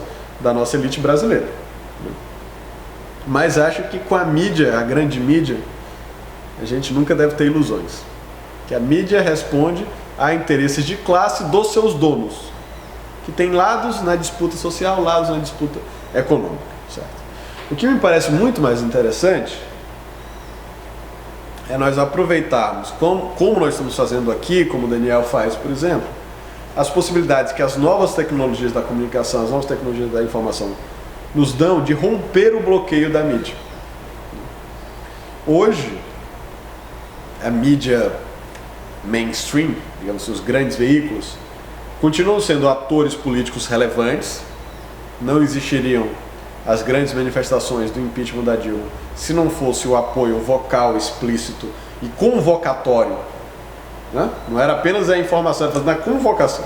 elite brasileira. Mas acho que com a mídia, a grande mídia, a gente nunca deve ter ilusões. Que a mídia responde a interesses de classe dos seus donos, que tem lados na disputa social, lados na disputa econômica. Certo? O que me parece muito mais interessante é nós aproveitarmos, como nós estamos fazendo aqui, como o Daniel faz, por exemplo, as possibilidades que as novas tecnologias da comunicação, as novas tecnologias da informação nos dão de romper o bloqueio da mídia. Hoje, a mídia mainstream, digamos assim, os grandes veículos, continuam sendo atores políticos relevantes. Não existiriam as grandes manifestações do impeachment da Dilma se não fosse o apoio vocal, explícito e convocatório, né? Não era apenas a informação, era na convocação.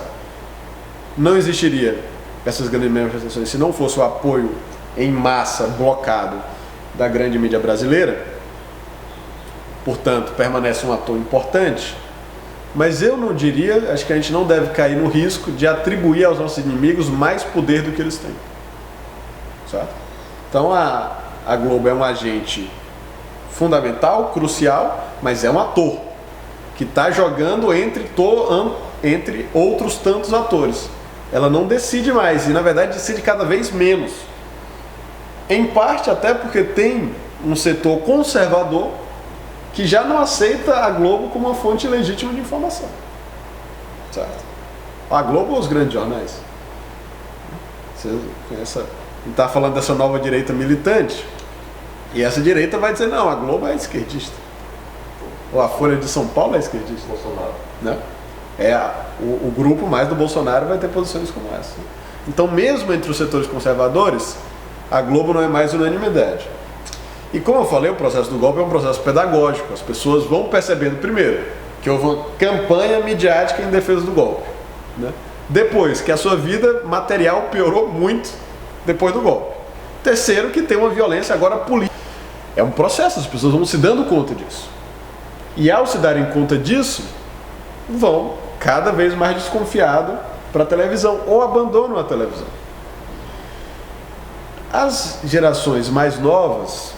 Não existiria essas grandes manifestações se não fosse o apoio em massa, blocado, da grande mídia brasileira. Portanto, permanece um ator importante, mas eu não diria, acho que a gente não deve cair no risco de atribuir aos nossos inimigos mais poder do que eles têm. Certo? Então a Globo é um agente fundamental, crucial, mas é um ator que está jogando entre outros tantos atores. Ela não decide mais e, na verdade, decide cada vez menos. Em parte até porque tem um setor conservador que já não aceita a Globo como uma fonte legítima de informação. Certo? A Globo ou os grandes jornais? Você está falando dessa nova direita militante, e essa direita vai dizer, não, a Globo é esquerdista. Ou a Folha de São Paulo é esquerdista. Bolsonaro. Né? O grupo mais do Bolsonaro vai ter posições como essa. Então, mesmo entre os setores conservadores, a Globo não é mais unanimidade. E como eu falei, o processo do golpe é um processo pedagógico. As pessoas vão percebendo, primeiro, que houve uma campanha midiática em defesa do golpe, né? Depois, que a sua vida material piorou muito depois do golpe. Terceiro, que tem uma violência agora política. É um processo, as pessoas vão se dando conta disso. E ao se darem conta disso, vão cada vez mais desconfiados para a televisão ou abandonam a televisão. As gerações mais novas,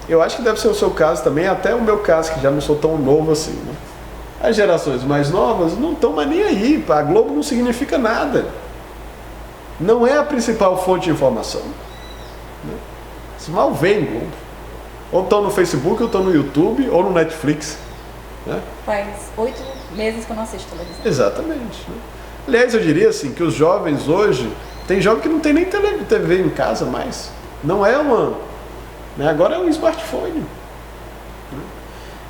eu acho que deve ser o seu caso também, até o meu caso, que já não sou tão novo assim, né? As gerações mais novas não estão mais nem aí, a Globo não significa nada. Não é a principal fonte de informação, né? Eles mal veem Globo. Ou estão no Facebook, ou estão no YouTube, ou no Netflix, né? Faz 8 meses que eu não assisto televisão. Exatamente, né? Aliás, eu diria assim, que os jovens hoje, tem jovem que não tem nem TV em casa mais. Não é uma... Né? Agora é um smartphone. Né?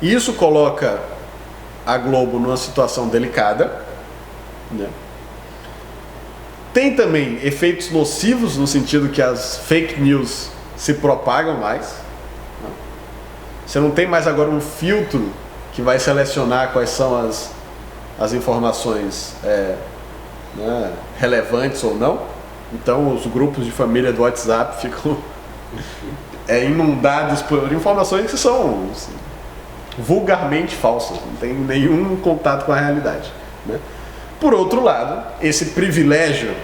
E isso coloca a Globo numa situação delicada, né? Tem também efeitos nocivos, no sentido que as fake news se propagam mais, né? Você não tem mais agora um filtro que vai selecionar quais são as informações né, relevantes ou não. Então os grupos de família do WhatsApp ficam inundados por informações que são assim, vulgarmente falsas, não tem nenhum contato com a realidade, né? Por outro lado, esse privilégio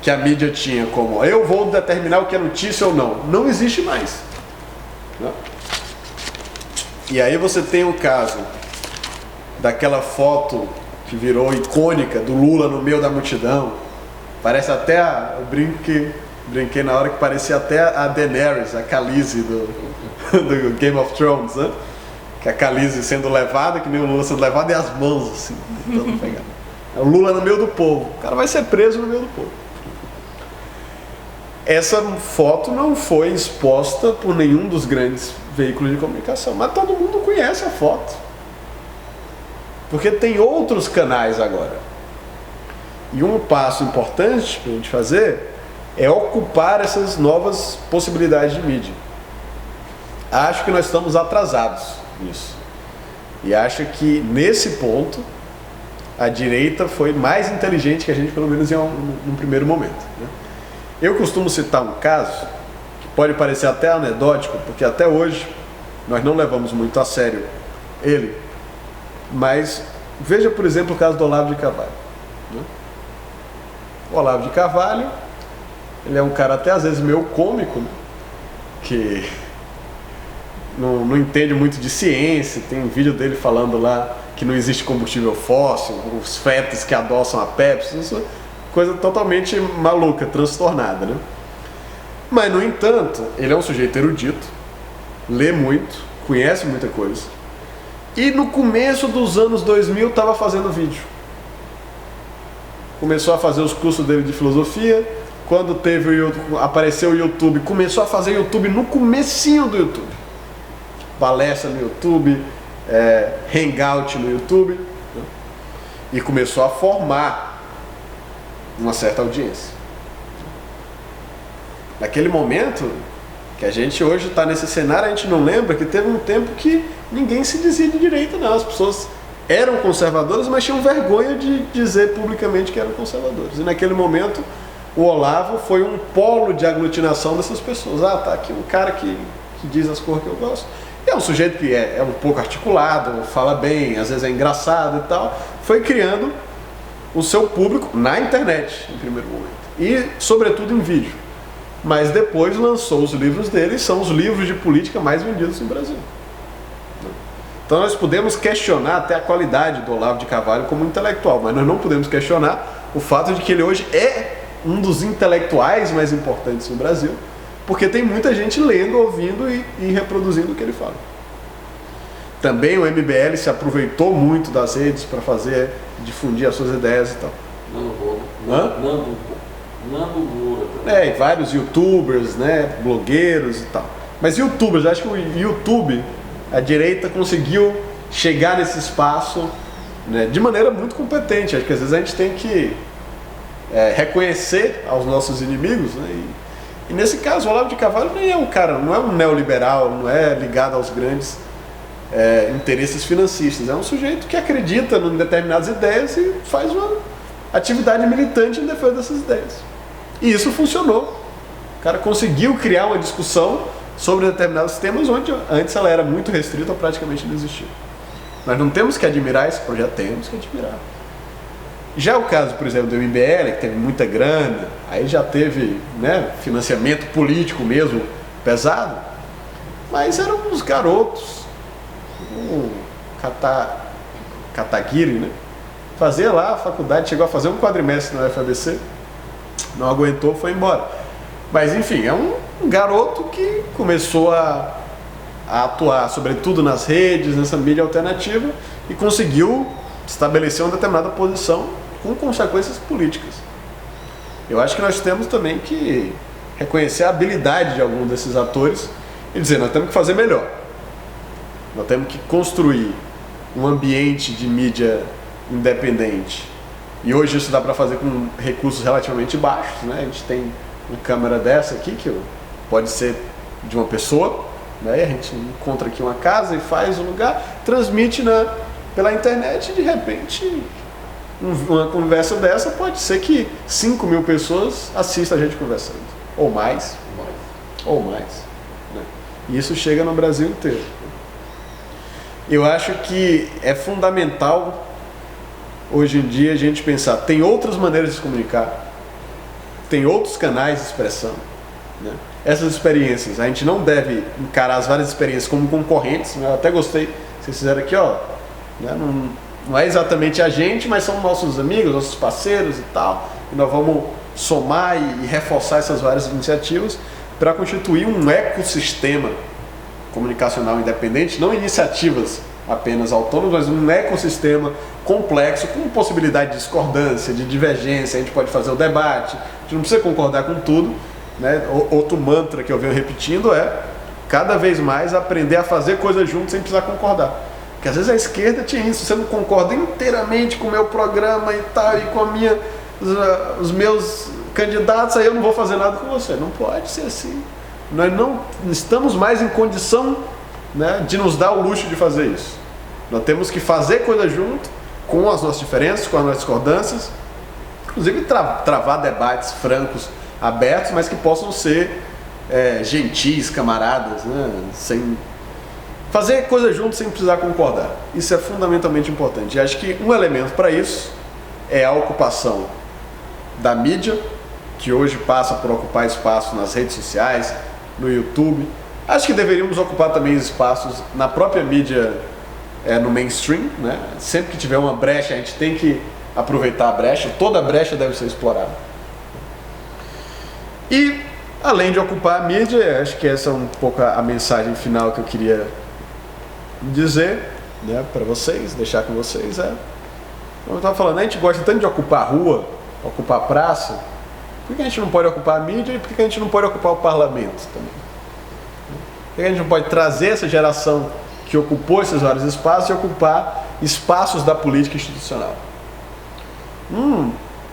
que a mídia tinha como eu vou determinar o que é notícia ou não, não existe mais, né? E aí você tem o caso daquela foto que virou icônica do Lula no meio da multidão. Parece até eu brinquei na hora que parecia até a Daenerys, a Khaleesi do Game of Thrones, né? Que a Khaleesi sendo levada, que nem o Lula sendo levado, e as mãos assim, tentando pegar. É o Lula no meio do povo. O cara vai ser preso no meio do povo. Essa foto não foi exposta por nenhum dos grandes veículos de comunicação, mas todo mundo conhece a foto. Porque tem outros canais agora. E um passo importante para a gente fazer é ocupar essas novas possibilidades de mídia. Acho que nós estamos atrasados nisso. E acho que nesse ponto a direita foi mais inteligente que a gente, pelo menos num primeiro momento, né? Eu costumo citar um caso que pode parecer até anedótico, porque até hoje nós não levamos muito a sério ele. Mas veja, por exemplo, o caso do Olavo de Carvalho, né? O Olavo de Carvalho, ele é um cara até às vezes meio cômico, né? Que não entende muito de ciência. Tem um vídeo dele falando lá que não existe combustível fóssil, os fetos que adoçam a Pepsi, isso é coisa totalmente maluca, transtornada, né? Mas, no entanto, ele é um sujeito erudito, lê muito, conhece muita coisa, e no começo dos anos 2000 estava fazendo vídeo. Começou a fazer os cursos dele de filosofia. Quando apareceu o YouTube, começou a fazer YouTube no comecinho do YouTube. Palestra no YouTube, hangout no YouTube, né? E começou a formar uma certa audiência. Naquele momento, que a gente hoje está nesse cenário, a gente não lembra que teve um tempo que ninguém se dizia de direita, não. As pessoas eram conservadoras, mas tinham vergonha de dizer publicamente que eram conservadoras. E naquele momento, o Olavo foi um polo de aglutinação dessas pessoas. Ah, tá aqui um cara que diz as coisas que eu gosto. É um sujeito que é um pouco articulado, fala bem, às vezes é engraçado e tal. Foi criando o seu público na internet, em primeiro momento. E, sobretudo, em vídeo. Mas depois lançou os livros dele, são os livros de política mais vendidos no Brasil. Então nós podemos questionar até a qualidade do Olavo de Carvalho como intelectual, mas nós não podemos questionar o fato de que ele hoje é um dos intelectuais mais importantes no Brasil, porque tem muita gente lendo, ouvindo e reproduzindo o que ele fala. Também o MBL se aproveitou muito das redes para difundir as suas ideias e tal. Nando Moura. E vários youtubers, né, blogueiros e tal. Mas youtubers, acho que o YouTube, a direita conseguiu chegar nesse espaço, né, de maneira muito competente. Acho que às vezes a gente tem que reconhecer aos nossos inimigos, né, e nesse caso o Olavo de Carvalho nem é um cara, não é um neoliberal, não é ligado aos grandes interesses financistas. É um sujeito que acredita em determinadas ideias e faz uma atividade militante em defesa dessas ideias. E isso funcionou. O cara conseguiu criar uma discussão sobre determinados temas onde antes ela era muito restrita ou praticamente não existia. Nós não temos que admirar esse projeto, temos que admirar. Já o caso, por exemplo, do MBL, que teve muita grana, aí já teve, né, financiamento político mesmo pesado, mas eram uns garotos, Kataguiri, né? Fazia lá a faculdade, chegou a fazer um quadrimestre na UFABC, não aguentou, foi embora. Mas enfim, é um garoto que começou a atuar, sobretudo nas redes, nessa mídia alternativa, e conseguiu estabelecer uma determinada posição com consequências políticas. Eu acho que nós temos também que reconhecer a habilidade de algum desses atores e dizer, nós temos que fazer melhor. Nós temos que construir um ambiente de mídia independente. E hoje isso dá para fazer com recursos relativamente baixos, né? A gente tem uma câmera dessa aqui, que pode ser de uma pessoa, né? E a gente encontra aqui uma casa e faz um lugar, transmite pela internet e de repente uma conversa dessa pode ser que 5 mil pessoas assistam a gente conversando. Ou mais. Né? E isso chega no Brasil inteiro. Eu acho que é fundamental hoje em dia a gente pensar, tem outras maneiras de se comunicar, tem outros canais de expressão, né? Essas experiências, a gente não deve encarar as várias experiências como concorrentes, né? Eu até gostei, vocês fizeram aqui, ó, né? Não é exatamente a gente, mas são nossos amigos, nossos parceiros e tal, e nós vamos somar e reforçar essas várias iniciativas para constituir um ecossistema comunicacional independente, não iniciativas apenas autônomas, mas um ecossistema complexo, com possibilidade de discordância, de divergência. A gente pode fazer o debate, a gente não precisa concordar com tudo, né? Outro mantra que eu venho repetindo é cada vez mais aprender a fazer coisas juntos sem precisar concordar. Porque às vezes a esquerda tinha isso, você não concorda inteiramente com o meu programa e tal, e com os meus candidatos, aí eu não vou fazer nada com você. Não pode ser assim. Nós não estamos mais em condição, né, de nos dar o luxo de fazer isso. Nós temos que fazer coisa junto, com as nossas diferenças, com as nossas discordâncias, inclusive travar debates francos, abertos, mas que possam ser gentis, camaradas, né, Fazer coisa junto sem precisar concordar. Isso é fundamentalmente importante. E acho que um elemento para isso é a ocupação da mídia, que hoje passa por ocupar espaço nas redes sociais, no YouTube. Acho que deveríamos ocupar também espaços na própria mídia, no mainstream, né? Sempre que tiver uma brecha, a gente tem que aproveitar a brecha. Toda brecha deve ser explorada. E, além de ocupar a mídia, acho que essa é um pouco a mensagem final que eu queria dizer, né, para vocês, deixar com vocês. Como eu estava falando, a gente gosta tanto de ocupar a rua, ocupar a praça. Por que a gente não pode ocupar a mídia e por que a gente não pode ocupar o parlamento também? Por que a gente não pode trazer essa geração que ocupou esses vários espaços e ocupar espaços da política institucional?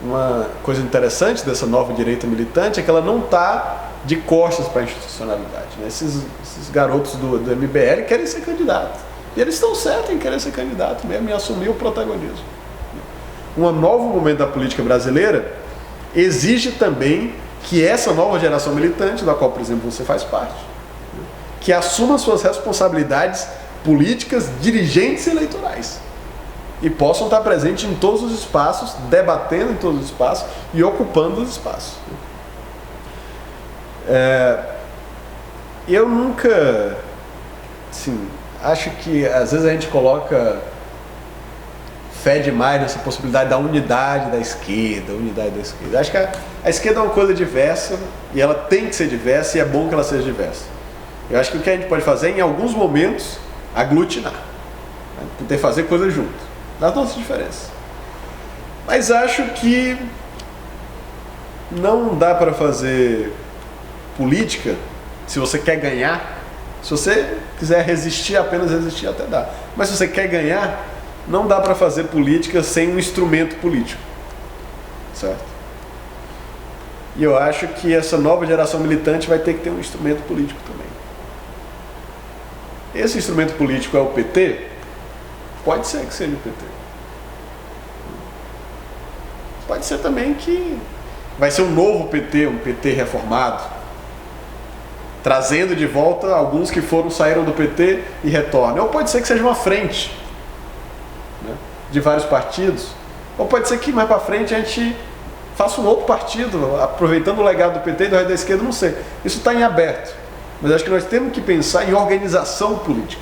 Uma coisa interessante dessa nova direita militante é que ela não está de costas para a institucionalidade, né? Esses garotos do MBL querem ser candidatos. E eles estão certos em querer ser candidato mesmo e assumir o protagonismo. Um novo momento da política brasileira exige também que essa nova geração militante, da qual, por exemplo, você faz parte, que assuma suas responsabilidades políticas, dirigentes e eleitorais. E possam estar presentes em todos os espaços, debatendo em todos os espaços e ocupando os espaços. Eu nunca, acho que às vezes a gente coloca fé demais nessa possibilidade da unidade da esquerda, Acho que a esquerda é uma coisa diversa e ela tem que ser diversa e é bom que ela seja diversa. Eu acho que o que a gente pode fazer, em alguns momentos, aglutinar, né? Poder fazer coisas juntos, nas nossas diferenças. Mas acho que não dá para fazer política se você quer ganhar. Se você quiser resistir, apenas resistir até dá. Mas se você quer ganhar, não dá para fazer política sem um instrumento político, certo? E eu acho que essa nova geração militante vai ter que ter um instrumento político também. Esse instrumento político é o PT? Pode ser que seja o PT. Pode ser também que vai ser um novo PT, um PT reformado, trazendo de volta alguns que saíram do PT e retornam. Ou pode ser que seja uma frente, né, de vários partidos. Ou pode ser que mais para frente a gente faça um outro partido, aproveitando o legado do PT e do resto da esquerda, não sei. Isso está em aberto. Mas acho que nós temos que pensar em organização política.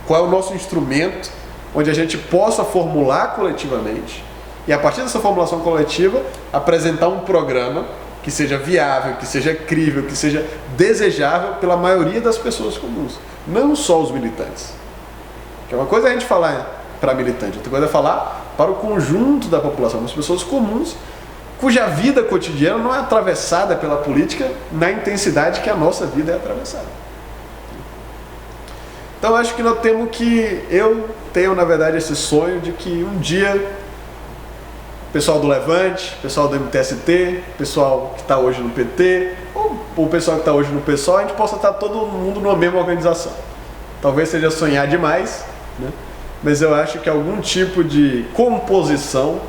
Qual é o nosso instrumento onde a gente possa formular coletivamente e, a partir dessa formulação coletiva, apresentar um programa que seja viável, que seja crível, que seja desejável pela maioria das pessoas comuns, não só os militantes. Que é uma coisa a gente falar para militante, outra coisa é falar para o conjunto da população, as pessoas comuns, cuja vida cotidiana não é atravessada pela política na intensidade que a nossa vida é atravessada. Então acho que eu tenho na verdade esse sonho de que um dia pessoal do Levante, pessoal do MTST, pessoal que está hoje no PT, ou o pessoal que está hoje no PSOL, a gente possa estar todo mundo numa mesma organização. Talvez seja sonhar demais, né? Mas eu acho que algum tipo de composição,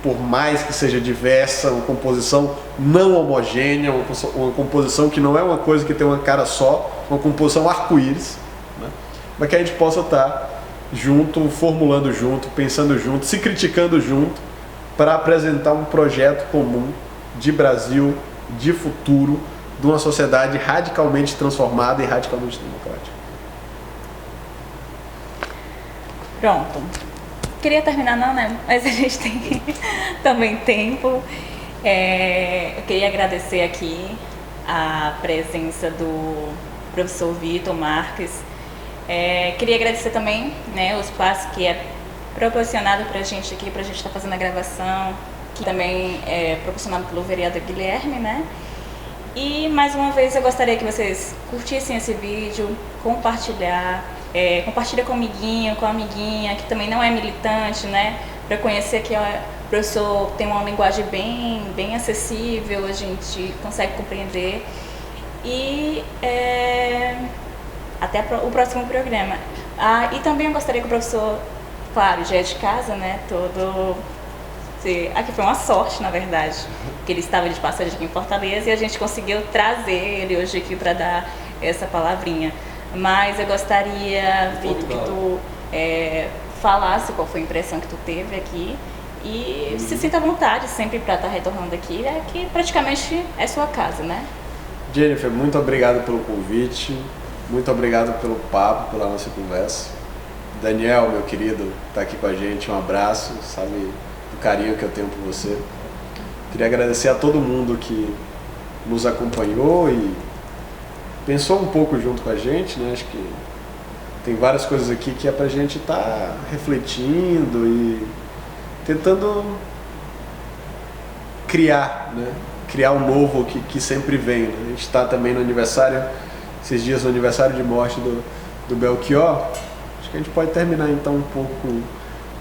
por mais que seja diversa, uma composição não homogênea, uma composição que não é uma coisa que tem uma cara só, uma composição arco-íris, né? Mas que a gente possa estar junto, formulando junto, pensando junto, se criticando junto, para apresentar um projeto comum de Brasil, de futuro, de uma sociedade radicalmente transformada e radicalmente democrática. Pronto. Queria terminar não, né? Mas a gente tem também tempo. Eu queria agradecer aqui a presença do professor Vitor Marques. Queria agradecer também, né, o espaço que é proporcionado para a gente aqui, para a gente estar fazendo a gravação, que também é proporcionado pelo vereador Guilherme, né? E mais uma vez eu gostaria que vocês curtissem esse vídeo, compartilha com o amiguinho, com a amiguinha que também não é militante, né? Para conhecer que o professor tem uma linguagem bem acessível, a gente consegue compreender. E até o próximo programa. E também eu gostaria que o professor, claro, já é de casa, né? Aqui foi uma sorte, na verdade, que ele estava de passagem aqui em Fortaleza e a gente conseguiu trazer ele hoje aqui para dar essa palavrinha. mas eu gostaria, Vitor, que tu falasse qual foi a impressão que tu teve aqui e se sinta à vontade sempre para estar retornando aqui, que praticamente é sua casa, né? Jennifer, muito obrigado pelo convite, muito obrigado pelo papo, pela nossa conversa. Daniel, meu querido, está aqui com a gente, um abraço, sabe o carinho que eu tenho por você. Queria agradecer a todo mundo que nos acompanhou e pensou um pouco junto com a gente, né? Acho que tem várias coisas aqui que é pra gente estar refletindo e tentando criar, né? Criar um novo que sempre vem, né? A gente está também no aniversário, esses dias no aniversário de morte do Belchior. Acho que a gente pode terminar então um pouco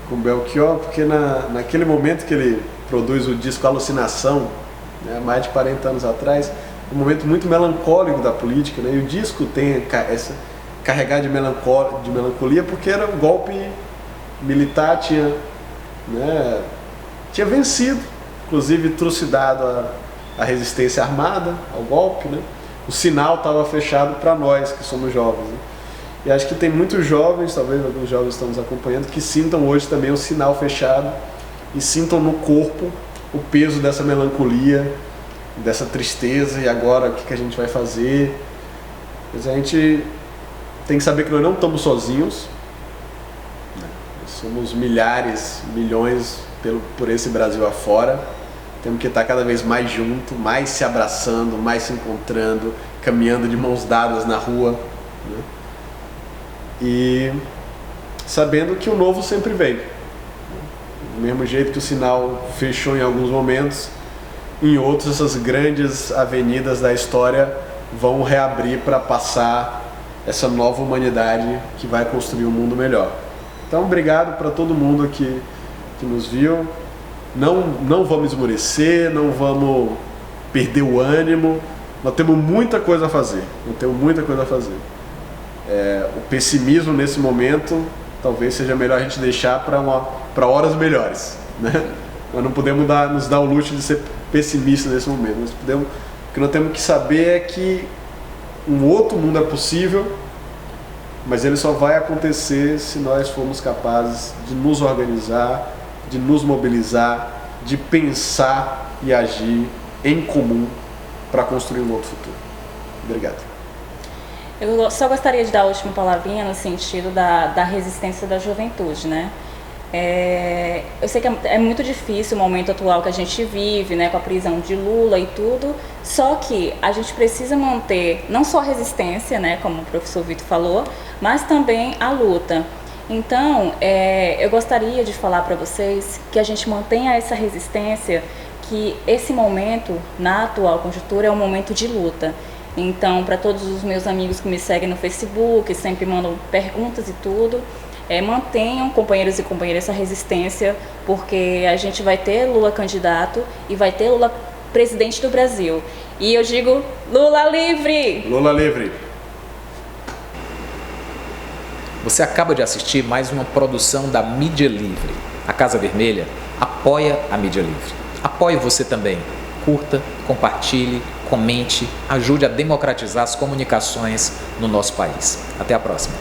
com o Belchior, porque naquele momento que ele produz o disco Alucinação, né, mais de 40 anos atrás, um momento muito melancólico da política, né, e o disco tem essa carregada de melancolia, porque era um golpe militar, tinha vencido, inclusive trucidado a resistência armada ao golpe, né? O sinal estava fechado para nós que somos jovens, né? E acho que tem muitos jovens, talvez alguns jovens estão nos acompanhando, que sintam hoje também o sinal fechado e sintam no corpo o peso dessa melancolia, dessa tristeza, e agora o que a gente vai fazer? Mas a gente tem que saber que nós não estamos sozinhos, nós somos milhares, milhões por esse Brasil afora, temos que estar cada vez mais junto, mais se abraçando, mais se encontrando, caminhando de mãos dadas na rua, né? E sabendo que o novo sempre vem. Do mesmo jeito que o sinal fechou em alguns momentos, em outros essas grandes avenidas da história vão reabrir para passar essa nova humanidade que vai construir um mundo melhor. Então, obrigado para todo mundo que nos viu. Não vamos esmorecer, não vamos perder o ânimo. Nós temos muita coisa a fazer. O pessimismo nesse momento talvez seja melhor a gente deixar para horas melhores, né? Nós não podemos nos dar o luxo de ser pessimistas nesse momento. O que nós temos que saber é que um outro mundo é possível, mas ele só vai acontecer se nós formos capazes de nos organizar, de nos mobilizar, de pensar e agir em comum para construir um outro futuro. Obrigado. Eu só gostaria de dar a última palavrinha no sentido da resistência da juventude, né? Eu sei que é muito difícil o momento atual que a gente vive, né, com a prisão de Lula e tudo, só que a gente precisa manter não só a resistência, né, como o professor Vitor falou, mas também a luta. Então, eu gostaria de falar para vocês que a gente mantenha essa resistência, que esse momento, na atual conjuntura, é um momento de luta. Então, para todos os meus amigos que me seguem no Facebook, sempre mandam perguntas e tudo, mantenham, companheiros e companheiras, essa resistência, porque a gente vai ter Lula candidato e vai ter Lula presidente do Brasil. E eu digo, Lula livre! Lula livre! Você acaba de assistir mais uma produção da Mídia Livre. A Casa Vermelha apoia a Mídia Livre. Apoie você também. Curta, compartilhe, comente, ajude a democratizar as comunicações no nosso país. Até a próxima.